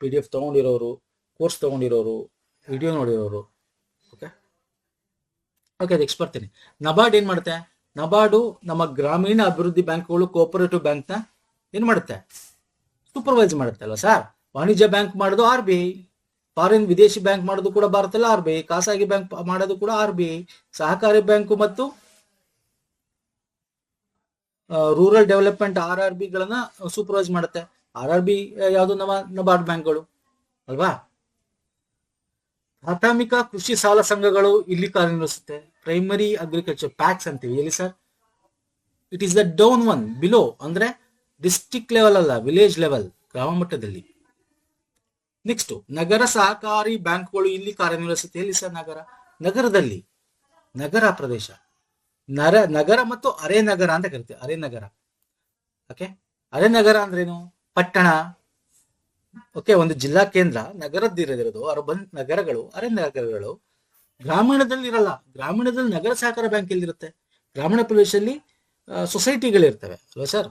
PDF ತಗೊಂಡಿರೋರು, ಕೋರ್ಸ್ ತಗೊಂಡಿರೋರು, ವಿಡಿಯೋ ನೋಡಿರೋರು. ಓಕೆ, ಅದು ಬರ್ತೀನಿ. ನಬಾರ್ಡ್ ಏನ್ ಮಾಡುತ್ತೆ, ನಬಾರ್ಡು ನಮ್ಮ ಗ್ರಾಮೀಣ ಅಭಿವೃದ್ಧಿ ಬ್ಯಾಂಕ್ಗಳು ಕೋಆಪರೇಟಿವ್ ಬ್ಯಾಂಕ್ ನ ಏನ್ ಮಾಡುತ್ತೆ, ಸೂಪರ್ವೈಸ್ ಮಾಡುತ್ತೆ ಅಲ್ವಾ ಸರ್. ವಾಣಿಜ್ಯ ಬ್ಯಾಂಕ್ ಮಾಡೋದು RBI, ಫಾರಿನ್ ವಿದೇಶಿ ಬ್ಯಾಂಕ್ ಮಾಡೋದು ಕೂಡ ಭಾರತದಲ್ಲಿ RBI, ಖಾಸಗಿ ಬ್ಯಾಂಕ್ ಮಾಡೋದು ಕೂಡ RBI, ಸಹಕಾರಿ ಬ್ಯಾಂಕು ಮತ್ತು ರೂರಲ್ ಡೆವಲಪ್ಮೆಂಟ್ RRB ಗಳನ್ನ ಸೂಪರ್ವೈಸ್ ಮಾಡುತ್ತೆ. RRB ಯಾವುದು, ನಬಾರ್ಡ್ ಬ್ಯಾಂಕ್ಗಳು ಅಲ್ವಾ. ಪ್ರಾಥಮಿಕ ಕೃಷಿ ಸಾಲ ಸಂಘಗಳು ಇಲ್ಲಿ ಕಾರ್ಯನಿರ್ವಹಿಸುತ್ತೆ. ಪ್ರೈಮರಿ ಅಗ್ರಿಕಲ್ಚರ್ ಪ್ಯಾಕ್ಸ್ ಅಂತೀವಿ, ಎಲ್ಲಿ sir, it is the down one below, ಅಂದ್ರೆ ಡಿಸ್ಟ್ರಿಕ್ಟ್ ಲೆವೆಲ್ ಅಲ್ಲ, ವಿಲೇಜ್ ಲೆವೆಲ್, ಗ್ರಾಮ ಮಟ್ಟದಲ್ಲಿ. ನೆಕ್ಸ್ಟ್ ನಗರ ಸಹಕಾರಿ ಬ್ಯಾಂಕ್ಗಳು ಇಲ್ಲಿ ಕಾರ್ಯನಿರ್ವಹಿಸುತ್ತೆ, ಎಲ್ಲಿ ಸರ್, ನಗರದಲ್ಲಿ, ನಗರ ಪ್ರದೇಶ, ನಗರ ಮತ್ತು ಅರೆ ನಗರ ಅಂತ ಕರಿತೀವಿ, ಅರೆ ನಗರ. ಓಕೆ, ಅರೆ ನಗರ ಅಂದ್ರೇನು, ಪಟ್ಟಣ. ಓಕೆ, ಒಂದು ಜಿಲ್ಲಾ ಕೇಂದ್ರ ನಗರದ್ದಿರೋದು, ಅರ್ಬನ್ ನಗರಗಳು, ಅರೆ ನಗರಗಳು. ಗ್ರಾಮೀಣದಲ್ಲಿ ಇರಲ್ಲ, ಗ್ರಾಮೀಣದಲ್ಲಿ ನಗರ ಸಹಕಾರ ಬ್ಯಾಂಕ್ ಎಲ್ಲಿರುತ್ತೆ, ಗ್ರಾಮೀಣ ಪ್ರದೇಶದಲ್ಲಿ ಸೊಸೈಟಿಗಳಿರ್ತವೆ ಅಲ್ವಾ ಸರ್.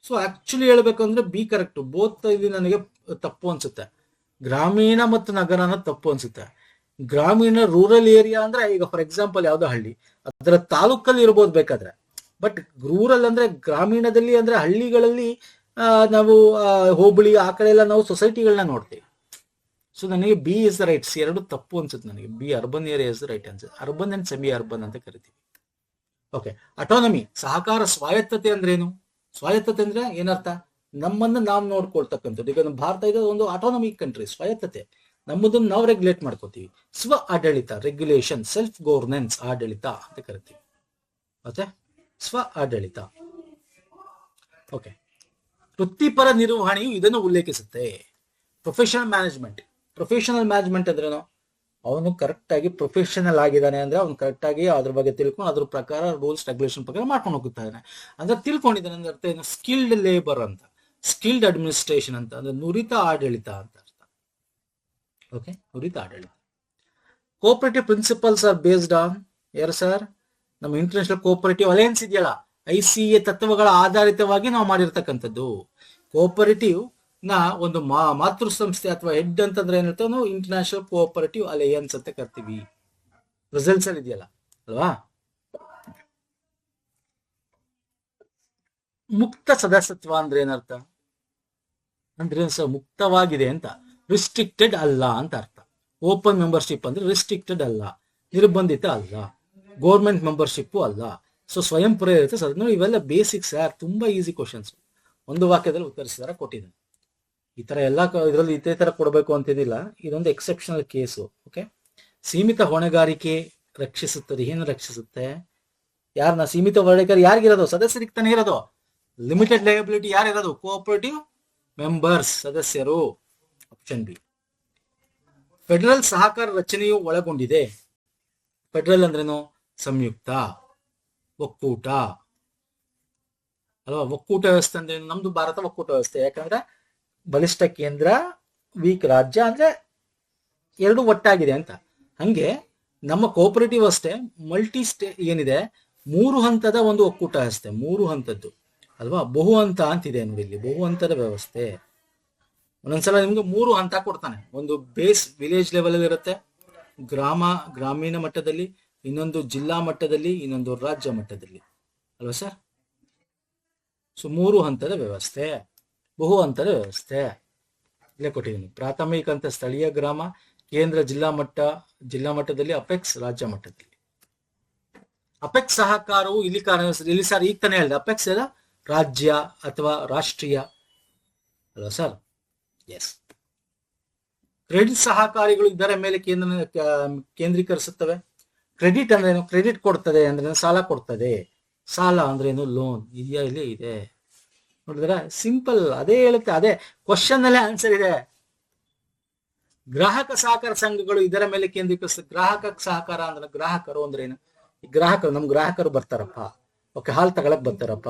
ಸೊ ಆಕ್ಚುಲಿ ಹೇಳ್ಬೇಕು ಅಂದ್ರೆ ಬಿ ಕರೆಕ್ಟ್, ಬೋತ್ ಇಲ್ಲಿ ನನಗೆ ತಪ್ಪು ಅನ್ಸುತ್ತೆ. ಗ್ರಾಮೀಣ ಮತ್ತು ನಗರ ಅನ್ನೋದು ತಪ್ಪು ಅನ್ಸುತ್ತೆ. ಗ್ರಾಮೀಣ ರೂರಲ್ ಏರಿಯಾ ಅಂದ್ರೆ ಈಗ ಫಾರ್ ಎಕ್ಸಾಂಪಲ್ ಯಾವ್ದೋ ಹಳ್ಳಿ, ಅದರ ತಾಲೂಕಲ್ಲಿ ಇರ್ಬೋದು ಬೇಕಾದ್ರೆ, ಬಟ್ ರೂರಲ್ ಅಂದ್ರೆ ಗ್ರಾಮೀಣದಲ್ಲಿ ಅಂದ್ರೆ ಹಳ್ಳಿಗಳಲ್ಲಿ ನಾವು ಹೋಬಳಿ ಆ ಕಡೆ ಎಲ್ಲ ನಾವು ಸೊಸೈಟಿಗಳನ್ನ ನೋಡ್ತೀವಿ. ಸೊ ನನಗೆ ಬಿ ಇಸ್ ದ ರೈಟ್, ಎರಡು ತಪ್ಪು ಅನ್ಸುತ್ತೆ ನನಗೆ. B urban area is the right answer. Urban and semi urban ಅಂತ ಕರಿತೀವಿ. ಓಕೆ, ಅಟಾನಮಿ, ಸಹಕಾರ ಸ್ವಾಯತ್ತತೆ ಅಂದ್ರೇನು, ಸ್ವಾಯತ್ತತೆ ಅಂದ್ರೆ ಏನರ್ಥ, ನಮ್ಮನ್ನ ನಾವು ನೋಡ್ಕೊಳ್ತಕ್ಕಂಥದ್ದು. ಈಗ ನಮ್ಮ ಭಾರತ ಇದೆ ಒಂದು ಅಟಾನಮಿಕ್ ಕಂಟ್ರಿ, ಸ್ವಾಯತ್ತತೆ, ನಮ್ಮದನ್ನ ನಾವು ರೆಗ್ಯುಲೇಟ್ ಮಾಡ್ಕೋತೀವಿ. ಸ್ವ ಆಡಳಿತ, ರೆಗ್ಯುಲೇಷನ್, ಸೆಲ್ಫ್ ಗವರ್ನೆನ್ಸ್, ಆಡಳಿತ ಅಂತ ಕರಿತೀವಿ. ಮತ್ತೆ ಸ್ವ ಆಡಳಿತ. ಓಕೆ, ವೃತ್ತಿಪರ ನಿರ್ವಹಣೆಯು ಇದನ್ನು ಉಲ್ಲೇಖಿಸುತ್ತೆ. ಪ್ರೊಫೆಷನಲ್ ಮ್ಯಾನೇಜ್ಮೆಂಟ್ ಅಂದ್ರೇನು, ಅವನು ಕರೆಕ್ಟ್ ಆಗಿ ಪ್ರೊಫೆಷನಲ್ ಆಗಿದ್ದಾನೆ ಅಂದ್ರೆ ಅವ್ನು ಕರೆಕ್ಟ್ ಆಗಿ ಅದ್ರ ಬಗ್ಗೆ ತಿಳ್ಕೊಂಡು ಅದ್ರ ಪ್ರಕಾರ ರೂಲ್ಸ್ ರೆಗ್ಯುಲೇಷನ್ ಪ್ರಕಾರ ಮಾಡ್ಕೊಂಡು ಹೋಗುತ್ತಾನೆ ಅಂದ್ರೆ ತಿಳ್ಕೊಂಡಿದ್ದಾನೆ ಅಂದ್ರೆ ಅರ್ಥ ಏನು, ಸ್ಕಿಲ್ಡ್ ಲೇಬರ್ ಅಂತ, ಸ್ಕಿಲ್ಡ್ ಅಡ್ಮಿನಿಸ್ಟ್ರೇಷನ್ ಅಂತ, ಅಂದ್ರೆ ನುರಿತ ಆಡಳಿತ ಅಂತ ಅರ್ಥ. ಓಕೆ, ನುರಿತ ಆಡಳಿತ. Cooperative principles are based on ಯಾರು ಸರ್, ನಮ್ಮ ಇಂಟರ್ನ್ಯಾಷನಲ್ ಕೋಆಪರೇಟಿವ್ ಅಲಯನ್ಸ್ ಇದೆಯಲ್ಲ, ICA ತತ್ವಗಳ ಆಧಾರಿತವಾಗಿ ನಾವು ಮಾಡಿರ್ತಕ್ಕಂಥದ್ದು. ಕೋಆಪರೇಟಿವ್ ನ ಒಂದು ಮಾತೃ ಸಂಸ್ಥೆ ಅಥವಾ ಹೆಡ್ ಅಂತಂದ್ರೆ ಏನಿರ್ತವೆ, ನಾವು ಇಂಟರ್ನ್ಯಾಷನಲ್ ಕೋಆಪರೇಟಿವ್ ಅಲಯನ್ಸ್ ಅಂತ ಕರ್ತೀವಿ. ರಿಸಲ್ಟ್ಸ್ ಅಲ್ಲಿ ಇದೆಯಲ್ಲ ಅಲ್ವಾ. ಮುಕ್ತ ಸದಸ್ಯತ್ವ ಅಂದ್ರೆ ಏನರ್ಥ ಅಂದ್ರೆ ಮುಕ್ತವಾಗಿದೆ ಅಂತ, ರಿಸ್ಟ್ರಿಕ್ಟೆಡ್ ಅಲ್ಲ ಅಂತ ಅರ್ಥ. ಓಪನ್ ಮೆಂಬರ್ಶಿಪ್ ಅಂದ್ರೆ ರಿಸ್ಟ್ರಿಕ್ಟೆಡ್ ಅಲ್ಲ, ನಿರ್ಬಂಧಿತ ಅಲ್ಲ, ಗೌರ್ಮೆಂಟ್ ಮೆಂಬರ್ಶಿಪ್ ಅಲ್ಲ. ಸೊ ಸ್ವಯಂ ಪ್ರೇರಿತ ಸದಸ್ಯ. ಇವೆಲ್ಲ ಬೇಸಿಕ್ಸ್ ಯಾರು, ತುಂಬಾ ಈಸಿ ಕ್ವಶನ್ಸ್, ಒಂದು ವಾಕ್ಯದಲ್ಲಿ ಉತ್ತರಿಸಿದಾರ ಕೊಟ್ಟಿದ್ದಾನೆ. ಈ ತರ ಎಲ್ಲಾ ಇದರಲ್ಲಿ ಇದೇ ತರ ಕೊಡಬೇಕು ಅಂತಿದಿಲ್ಲ, ಇದೊಂದು ಎಕ್ಸೆಪ್ಷನಲ್ ಕೇಸು. ಓಕೆ, ಸೀಮಿತ ಹೊಣೆಗಾರಿಕೆ ರಕ್ಷಿಸುತ್ತದೆ. ಏನು ರಕ್ಷಿಸುತ್ತೆ, ಯಾರನ್ನ, ಸೀಮಿತ ಹೊಣೆಗಾರಿಕೆ ಯಾರಿಗಿರೋದು, ಸದಸ್ಯರಿಗೆ ತಾನೇ ಇರೋದು. ಲಿಮಿಟೆಡ್ ಲಯಬಿಲಿಟಿ ಯಾರಿರೋದು, ಕೋಆಪರೇಟಿವ್ ಮೆಂಬರ್ಸ್, ಸದಸ್ಯರು. Option B. ಫೆಡರಲ್ ಸಹಕಾರ ರಚನೆಯು ಒಳಗೊಂಡಿದೆ. ಫೆಡರಲ್ ಅಂದ್ರೇನು, ಸಂಯುಕ್ತ, ಒಕ್ಕೂಟ ಅಲ್ವಾ. ಒಕ್ಕೂಟ ವ್ಯವಸ್ಥೆ ಅಂದ್ರೆ ನಮ್ದು ಭಾರತ ಒಕ್ಕೂಟ ವ್ಯವಸ್ಥೆ, ಯಾಕಂದ್ರೆ ಬಲಿಷ್ಠ ಕೇಂದ್ರ, ವೀಕ್ ರಾಜ್ಯ, ಅಂದ್ರೆ ಎರಡು ಒಟ್ಟಾಗಿದೆ ಅಂತ. ಹಂಗೆ ನಮ್ಮ ಕೋಆಪರೇಟಿವ್ ಅಷ್ಟೇ ಮಲ್ಟಿ ಏನಿದೆ, 3 ಹಂತದ ಒಂದು ಒಕ್ಕೂಟ ವ್ಯವಸ್ಥೆ, 3 ಹಂತದ್ದು ಅಲ್ವಾ. ಬಹು ಹಂತ ಅಂತಿದೆ ನೋಡಿ ಇಲ್ಲಿ, ಬಹು ಹಂತದ ವ್ಯವಸ್ಥೆ. ಒಂದೊಂದ್ಸಲ ನಿಮ್ಗೆ 3 ಹಂತ ಕೊಡ್ತಾನೆ. ಒಂದು ಬೇಸ್ ವಿಲೇಜ್ ಲೆವೆಲ್ ಅಲ್ಲಿ ಇರುತ್ತೆ, ಗ್ರಾಮೀಣ ಮಟ್ಟದಲ್ಲಿ, ಇನ್ನೊಂದು ಜಿಲ್ಲಾ ಮಟ್ಟದಲ್ಲಿ, ಇನ್ನೊಂದು ರಾಜ್ಯ ಮಟ್ಟದಲ್ಲಿ, ಅಲ್ವಾ ಸರ್? ಸೊ 3 ಹಂತದ ವ್ಯವಸ್ಥೆ, ಬಹು ಹಂತದ ವ್ಯವಸ್ಥೆ ಇಲ್ಲೇ ಕೊಟ್ಟಿದ್ದೀನಿ. ಪ್ರಾಥಮಿಕ ಹಂತ ಸ್ಥಳೀಯ ಗ್ರಾಮ, ಕೇಂದ್ರ ಜಿಲ್ಲಾ ಮಟ್ಟದಲ್ಲಿ, ಅಪೆಕ್ಸ್ ರಾಜ್ಯ ಮಟ್ಟದಲ್ಲಿ. ಅಪೆಕ್ಸ್ ಸಹಕಾರವು ಇಲ್ಲಿ ಸರ್ ಈಗ ತಾನೇ ಹೇಳಿದೆ, ಅಪೆಕ್ಸ್ ಎಲ್ಲ ರಾಜ್ಯ ಅಥವಾ ರಾಷ್ಟ್ರೀಯ, ಅಲ್ವಾ ಸರ್? ಎಸ್. ಕ್ರೆಡಿಟ್ ಸಹಕಾರಿಗಳು ಇದರ ಮೇಲೆ ಕೇಂದ್ರೀಕರಿಸುತ್ತವೆ. ಕ್ರೆಡಿಟ್ ಅಂದ್ರೆ ಏನು? ಕ್ರೆಡಿಟ್ ಕೊಡ್ತದೆ ಅಂದ್ರೆ ಸಾಲ ಕೊಡ್ತದೆ. ಸಾಲ ಅಂದ್ರೆ ಏನು? ಲೋನ್. ಇದೆಯಾ? ಇಲ್ಲಿ ಇದೆ ನೋಡಿದ್ರೆ, ಸಿಂಪಲ್ ಅದೇ ಹೇಳುತ್ತೆ, ಅದೇ ಕ್ವಶನ್ ಅಲ್ಲೇ ಆನ್ಸರ್ ಇದೆ. ಗ್ರಾಹಕ ಸಹಕಾರ ಸಂಘಗಳು ಇದರ ಮೇಲೆ ಕೇಂದ್ರೀಕರಿಸ. ಗ್ರಾಹಕ ಸಹಕಾರ ಅಂದ್ರೆ ಗ್ರಾಹಕರು ಅಂದ್ರೆ ಏನು? ನಮ್ ಗ್ರಾಹಕರು ಬರ್ತಾರಪ್ಪ, ಓಕೆ, ಹಾಲು ತಗೊಳಕ್ ಬರ್ತಾರಪ್ಪ,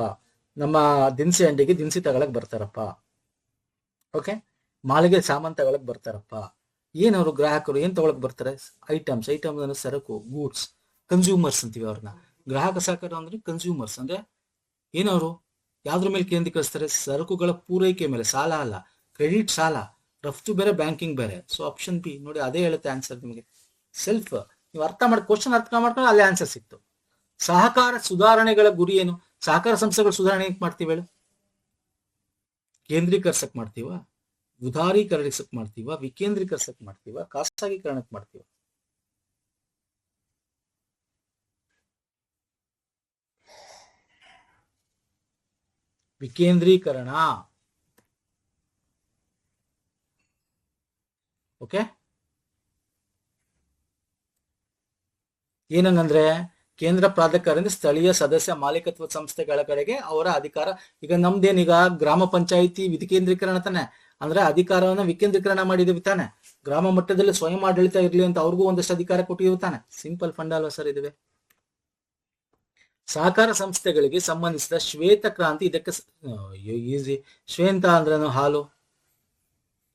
ನಮ್ಮ ದಿನಸಿ ಅಂಗಡಿಗೆ ದಿನಸಿ ತಗೊಳಕ್ ಬರ್ತಾರಪ್ಪ, ಓಕೆ, ಮಾಲಿಗೆ ಸಾಮಾನ್ ತಗೊಳಕ್ ಬರ್ತಾರಪ್ಪ. ಏನವರು ಗ್ರಾಹಕರು ಏನ್ ತಗೊಳಕ್ ಬರ್ತಾರೆ? ಐಟಮ್ಸ್ ಅಂದ್ರೆ ಸರಕು, ಗೂಡ್ಸ್, ಕನ್ಸ್ಯೂಮರ್ಸ್ ಅಂತೀವಿ ಅವ್ರನ್ನ. ಗ್ರಾಹಕ ಸಹಕಾರ ಅಂದ್ರೆ ಕನ್ಸ್ಯೂಮರ್ಸ್ ಅಂದ್ರೆ ಏನವರು ಯಾವ್ದ್ರ ಮೇಲೆ ಕೇಂದ್ರೀಕರಿಸ್ತಾರೆ? ಸರಕುಗಳ ಪೂರೈಕೆ ಮೇಲೆ. ಸಾಲ ಅಲ್ಲ, ಕ್ರೆಡಿಟ್ ಸಾಲ, ರಫ್ತು ಬೇರೆ, ಬ್ಯಾಂಕಿಂಗ್ ಬೇರೆ. ಸೊ ಆಪ್ಷನ್ ಬಿ ನೋಡಿ, ಅದೇ ಹೇಳುತ್ತೆ ಆನ್ಸರ್ ನಿಮಗೆ. ಸೆಲ್ಫ್ ನೀವು ಕ್ವಶನ್ ಅರ್ಥ ಮಾಡ್ಕೊಂಡು ಅಲ್ಲೇ ಆನ್ಸರ್ ಸಿಕ್ತು. ಸಹಕಾರ ಸುಧಾರಣೆಗಳ ಗುರಿ ಏನು? ಸಹಕಾರ ಸಂಸ್ಥೆಗಳ ಸುಧಾರಣೆ ಹೇಗೆ ಮಾಡ್ತೀವಿ ಹೇಳು? ಕೇಂದ್ರೀಕರಿಸಕ್ ಮಾಡ್ತೀವ, ಉದಾರೀಕರಿಸಕ್ ಮಾಡ್ತೀವ, ವಿಕೇಂದ್ರೀಕರಿಸಕ್ ಮಾಡ್ತೀವ, ಖಾಸಗೀಕರಣಕ್ಕೆ ಮಾಡ್ತೀವ? ವಿಕೇಂದ್ರೀಕರಣ. ಓಕೆ, ಏನಂಗಂದ್ರೆ ಕೇಂದ್ರ ಪ್ರಾಧಿಕಾರದಿಂದ ಸ್ಥಳೀಯ ಸದಸ್ಯ ಮಾಲೀಕತ್ವ ಸಂಸ್ಥೆಗಳ ಕಡೆಗೆ ಅವರ ಅಧಿಕಾರ. ಈಗ ನಮ್ದೇನೀಗ ಗ್ರಾಮ ಪಂಚಾಯಿತಿ ವಿಕೇಂದ್ರೀಕರಣ ತಾನೆ, ಅಂದ್ರೆ ಅಧಿಕಾರವನ್ನ ವಿಕೇಂದ್ರೀಕರಣ ಮಾಡಿದೀವಿ ತಾನೆ. ಗ್ರಾಮ ಮಟ್ಟದಲ್ಲಿ ಸ್ವಯಂ ಆಡಳಿತ ಇರ್ಲಿ ಅಂತ ಅವ್ರಿಗೂ ಒಂದಷ್ಟು ಅಧಿಕಾರ ಕೊಟ್ಟಿದ್ದೀವಿ ತಾನೆ. ಸಿಂಪಲ್ ಫಂಡ ಅಲ್ವಾ ಸರ್ ಇದುವೆ? ಸಹಕಾರ ಸಂಸ್ಥೆಗಳಿಗೆ ಸಂಬಂಧಿಸಿದ ಶ್ವೇತ ಕ್ರಾಂತಿ ಇದಕ್ಕೆ ಈಸಿ. ಶ್ವೇತ ಅಂದ್ರೇನು? ಹಾಲು.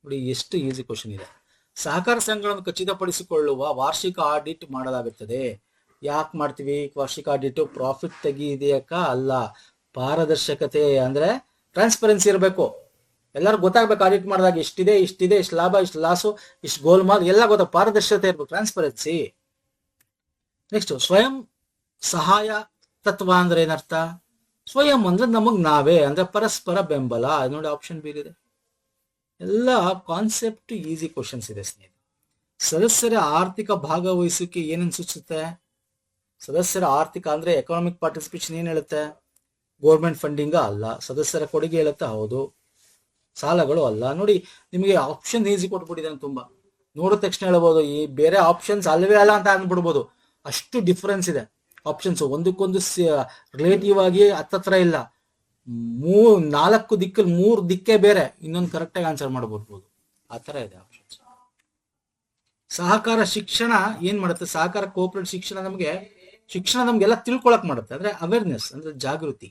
ನೋಡಿ ಎಷ್ಟು ಈಸಿ ಕ್ವಶನ್ ಇದೆ. ಸಹಕಾರ ಸಂಘಗಳನ್ನು ಖಚಿತಪಡಿಸಿಕೊಳ್ಳುವ ವಾರ್ಷಿಕ ಆಡಿಟ್ ಮಾಡಲಾಗುತ್ತದೆ. ಯಾಕೆ ಮಾಡ್ತೀವಿ ವಾರ್ಷಿಕ ಆಡಿಟ್? ಪ್ರಾಫಿಟ್ ತೆಗಿದೆಯಕ್ಕ ಅಲ್ಲ, ಪಾರದರ್ಶಕತೆ ಅಂದ್ರೆ ಟ್ರಾನ್ಸ್ಪರೆನ್ಸಿ ಇರಬೇಕು. ಎಲ್ಲರೂ ಗೊತ್ತಾಗ್ಬೇಕು ಆಡಿಟ್ ಮಾಡಿದಾಗ ಇಷ್ಟಿದೆ, ಇಷ್ಟು ಲಾಭ, ಇಷ್ಟು ಲಾಸು, ಇಷ್ಟು ಗೋಲ್ಮಾಲ್ ಎಲ್ಲ ಗೊತ್ತ. ಪಾರದರ್ಶಕತೆ ಇರ್ಬೇಕು, ಟ್ರಾನ್ಸ್ಪರೆನ್ಸಿ. ನೆಕ್ಸ್ಟ್, ಸ್ವಯಂ ಸಹಾಯ ತತ್ವ ಅಂದ್ರೆ ಏನರ್ಥ? ಸ್ವಯಂ ಅಂದ್ರೆ ನಮಗ್ ನಾವೇ, ಅಂದ್ರೆ ಪರಸ್ಪರ ಬೆಂಬಲ. ನೋಡಿ ಆಪ್ಷನ್ ಬಿ ಇದೆ. ಎಲ್ಲ ಕಾನ್ಸೆಪ್ಟ್ ಈಸಿ ಕ್ವಶನ್ಸ್ ಇದೆ ಸ್ನೇಹಿತರೆ. ಸದಸ್ಯರ ಆರ್ಥಿಕ ಭಾಗವಹಿಸುವಿಕೆ ಏನನ್ನು ಸೂಚಿಸುತ್ತೆ? ಸದಸ್ಯರ ಆರ್ಥಿಕ ಅಂದ್ರೆ ಎಕನಾಮಿಕ್ ಪಾರ್ಟಿಸಿಪೇಷನ್ ಏನ್ ಹೇಳುತ್ತೆ? ಗೋರ್ಮೆಂಟ್ ಫಂಡಿಂಗ್ ಅಲ್ಲ. ಸದಸ್ಯರ ಕೊಡುಗೆ ಹೇಳುತ್ತೆ? ಹೌದು. ಸಾಲಗಳು ಅಲ್ಲ. ನೋಡಿ ನಿಮಗೆ ಆಪ್ಷನ್ ಈಸಿ ಕೊಟ್ಬಿಟ್ಟಿದ್ದಾನೆ. ತುಂಬಾ ನೋಡಿದ ತಕ್ಷಣ ಹೇಳ್ಬೋದು ಈ ಬೇರೆ ಆಪ್ಷನ್ಸ್ ಅಲ್ವೇ ಅಲ್ಲ ಅಂತ ಅಂದ್ಬಿಡ್ಬೋದು. ಅಷ್ಟು ಡಿಫ್ರೆನ್ಸ್ ಇದೆ ಆಪ್ಷನ್ಸ್, ಒಂದಕ್ಕೊಂದು ರಿಲೇಟಿವ್ ಆಗಿ ಹತ್ತತ್ರ ಇಲ್ಲ. 4 ದಿಕ್ಕಲ್ಲಿ 3 ದಿಕ್ಕೇ ಬೇರೆ, ಇನ್ನೊಂದು ಕರೆಕ್ಟ್ ಆಗಿ ಆನ್ಸರ್ ಮಾಡಬಹುದು. ಆ ತರ ಇದೆ ಆಪ್ಷನ್ಸ್. ಸಹಕಾರ ಶಿಕ್ಷಣ ಏನ್ ಮಾಡುತ್ತೆ? ಸಹಕಾರ ಕೋಆಪರೇಟಿವ್ ಶಿಕ್ಷಣ ನಮ್ಗೆಲ್ಲ ತಿಳ್ಕೊಳಕ್ ಮಾಡುತ್ತೆ. ಅಂದ್ರೆ ಅವೇರ್ನೆಸ್ ಅಂದ್ರೆ ಜಾಗೃತಿ.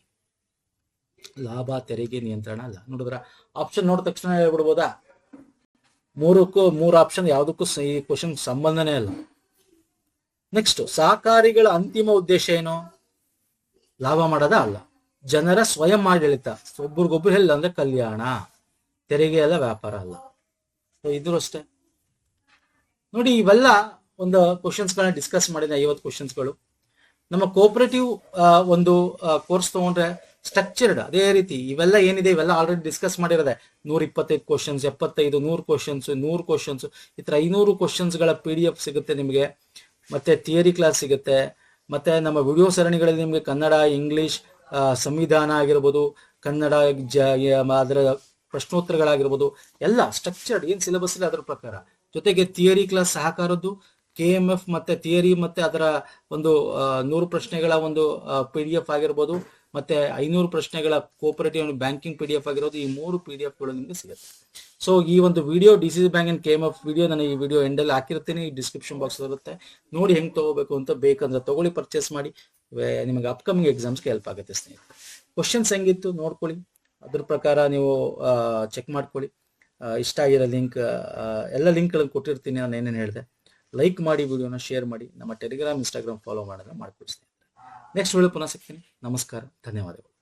ಲಾಭ ತೆರಿಗೆ ನಿಯಂತ್ರಣ ಅಲ್ಲ. ನೋಡಿದ್ರ ಆಪ್ಷನ್ ನೋಡಿದ ತಕ್ಷಣ ಹೇಳ್ಬಿಡ್ಬೋದಾ? 3 ಆಪ್ಷನ್ ಯಾವ್ದಕ್ಕೂ ಈ ಕ್ವಶನ್ ಸಂಬಂಧನೇ ಅಲ್ಲ. ನೆಕ್ಸ್ಟ್, ಸಹಕಾರಿಗಳ ಅಂತಿಮ ಉದ್ದೇಶ ಏನು? ಲಾಭ ಮಾಡೋದ ಅಲ್ಲ, ಜನರ ಸ್ವಯಂ ಆಡಳಿತ, ಒಬ್ರಿಗೊಬ್ರು ಹೇಳಿಲ್ಲ ಅಂದ್ರೆ ಕಲ್ಯಾಣ. ತೆರಿಗೆ ಅಲ್ಲ, ವ್ಯಾಪಾರ ಅಲ್ಲ. ಇದ್ರು ಅಷ್ಟೇ ನೋಡಿ. ಇವೆಲ್ಲ ಒಂದು ಕ್ವಶನ್ಸ್ ಗಳನ್ನ ಡಿಸ್ಕಸ್ ಮಾಡಿದ 50 ಕ್ವಶನ್ಸ್ಗಳು. ನಮ್ಮ ಕೋಆಪರೇಟಿವ್ ಒಂದು ಕೋರ್ಸ್ ತಗೊಂಡ್ರೆ ಸ್ಟ್ರಕ್ಚರ್ಡ್ ಅದೇ ರೀತಿ ಇವೆಲ್ಲ ಏನಿದೆ ಇವೆಲ್ಲ ಆಲ್ರೆಡಿ ಡಿಸ್ಕಸ್ ಮಾಡಿರೋದೆ. 125 ಕ್ವಶನ್ಸ್, 75, 100 ಕ್ವಶನ್ಸ್, 100 ಕ್ವಶನ್ಸ್, ಈ ತರ 500 ಕ್ವಶನ್ಸ್ಗಳ PDF ಸಿಗುತ್ತೆ ನಿಮಗೆ. ಮತ್ತೆ ಥಿಯರಿ ಕ್ಲಾಸ್ ಸಿಗುತ್ತೆ. ಮತ್ತೆ ನಮ್ಮ ವಿಡಿಯೋ ಸರಣಿಗಳಲ್ಲಿ ನಿಮಗೆ ಕನ್ನಡ, ಇಂಗ್ಲಿಷ್, ಸಂವಿಧಾನ ಆಗಿರ್ಬೋದು, ಕನ್ನಡ ಅದರ ಪ್ರಶ್ನೋತ್ತರಗಳಾಗಿರ್ಬೋದು, ಎಲ್ಲ ಸ್ಟ್ರಕ್ಚರ್ಡ್ ಏನ್ ಸಿಲೆಬಸ್ ಇದೆ ಅದರ ಪ್ರಕಾರ. ಜೊತೆಗೆ ಥಿಯರಿ ಕ್ಲಾಸ್ ಸಹಕಾರದ್ದು, KMF ಮತ್ತೆ ಥಿಯರಿ ಮತ್ತೆ ಅದರ ಒಂದು 100 ಪ್ರಶ್ನೆಗಳ ಒಂದು PDF ಆಗಿರ್ಬೋದು, ಮತ್ತೆ 500 ಪ್ರಶ್ನೆಗಳ ಕೋಆಪರೇಟಿವ್ ಬ್ಯಾಂಕಿಂಗ್ PDF ಆಗಿರೋದು. ಈ 3 PDF ನಿಮಗೆ ಸಿಗುತ್ತೆ. ಸೊ ಈ ಒಂದು video DCC bank and KMF video ನಾನು ಈ ವಿಡಿಯೋ ಎಂಡಲ್ಲಿ ಹಾಕಿರ್ತೀನಿ, ಡಿಸ್ಕ್ರಿಪ್ಷನ್ ಬಾಕ್ಸ್ ಇರುತ್ತೆ. ನೋಡಿ ಹೆಂಗ್ ತಗೋಬೇಕು ಅಂತ. ಬೇಕಂದ್ರೆ ತಗೊಳ್ಳಿ, ಪರ್ಚೇಸ್ ಮಾಡಿ. ನಿಮಗೆ ಅಪ್ಕಮಿಂಗ್ ಎಕ್ಸಾಮ್ಸ್ಗೆ ಹೆಲ್ಪ್ ಆಗುತ್ತೆ ಸ್ನೇಹಿತರೆ. ಕ್ವಶನ್ಸ್ ಹೆಂಗಿತ್ತು ನೋಡ್ಕೊಳ್ಳಿ, ಅದ್ರ ಪ್ರಕಾರ ನೀವು ಚೆಕ್ ಮಾಡ್ಕೊಳ್ಳಿ. ಇಷ್ಟ ಆಗಿರೋ ಲಿಂಕ್ ಎಲ್ಲ ಲಿಂಕ್ಗಳನ್ನು ಕೊಟ್ಟಿರ್ತೀನಿ, ನಾನು ಏನೇನು ಹೇಳಿದೆ. ಲೈಕ್ ಮಾಡಿ, ವಿಡಿಯೋನ ಶೇರ್ ಮಾಡಿ, ನಮ್ಮ ಟೆಲಿಗ್ರಾಮ್, ಇನ್ಸ್ಟಾಗ್ರಾಮ್ ಫಾಲೋ ಮಾಡೋದನ್ನ ಮಾಡ್ಕೊಡಿ ಸ್ನೇಹಿತರೆ. ನೆಕ್ಸ್ಟ್ ವಿಡಿಯೋ ಪುನಃ ಸಿಗ್ತೀನಿ. ನಮಸ್ಕಾರ, ಧನ್ಯವಾದಗಳು.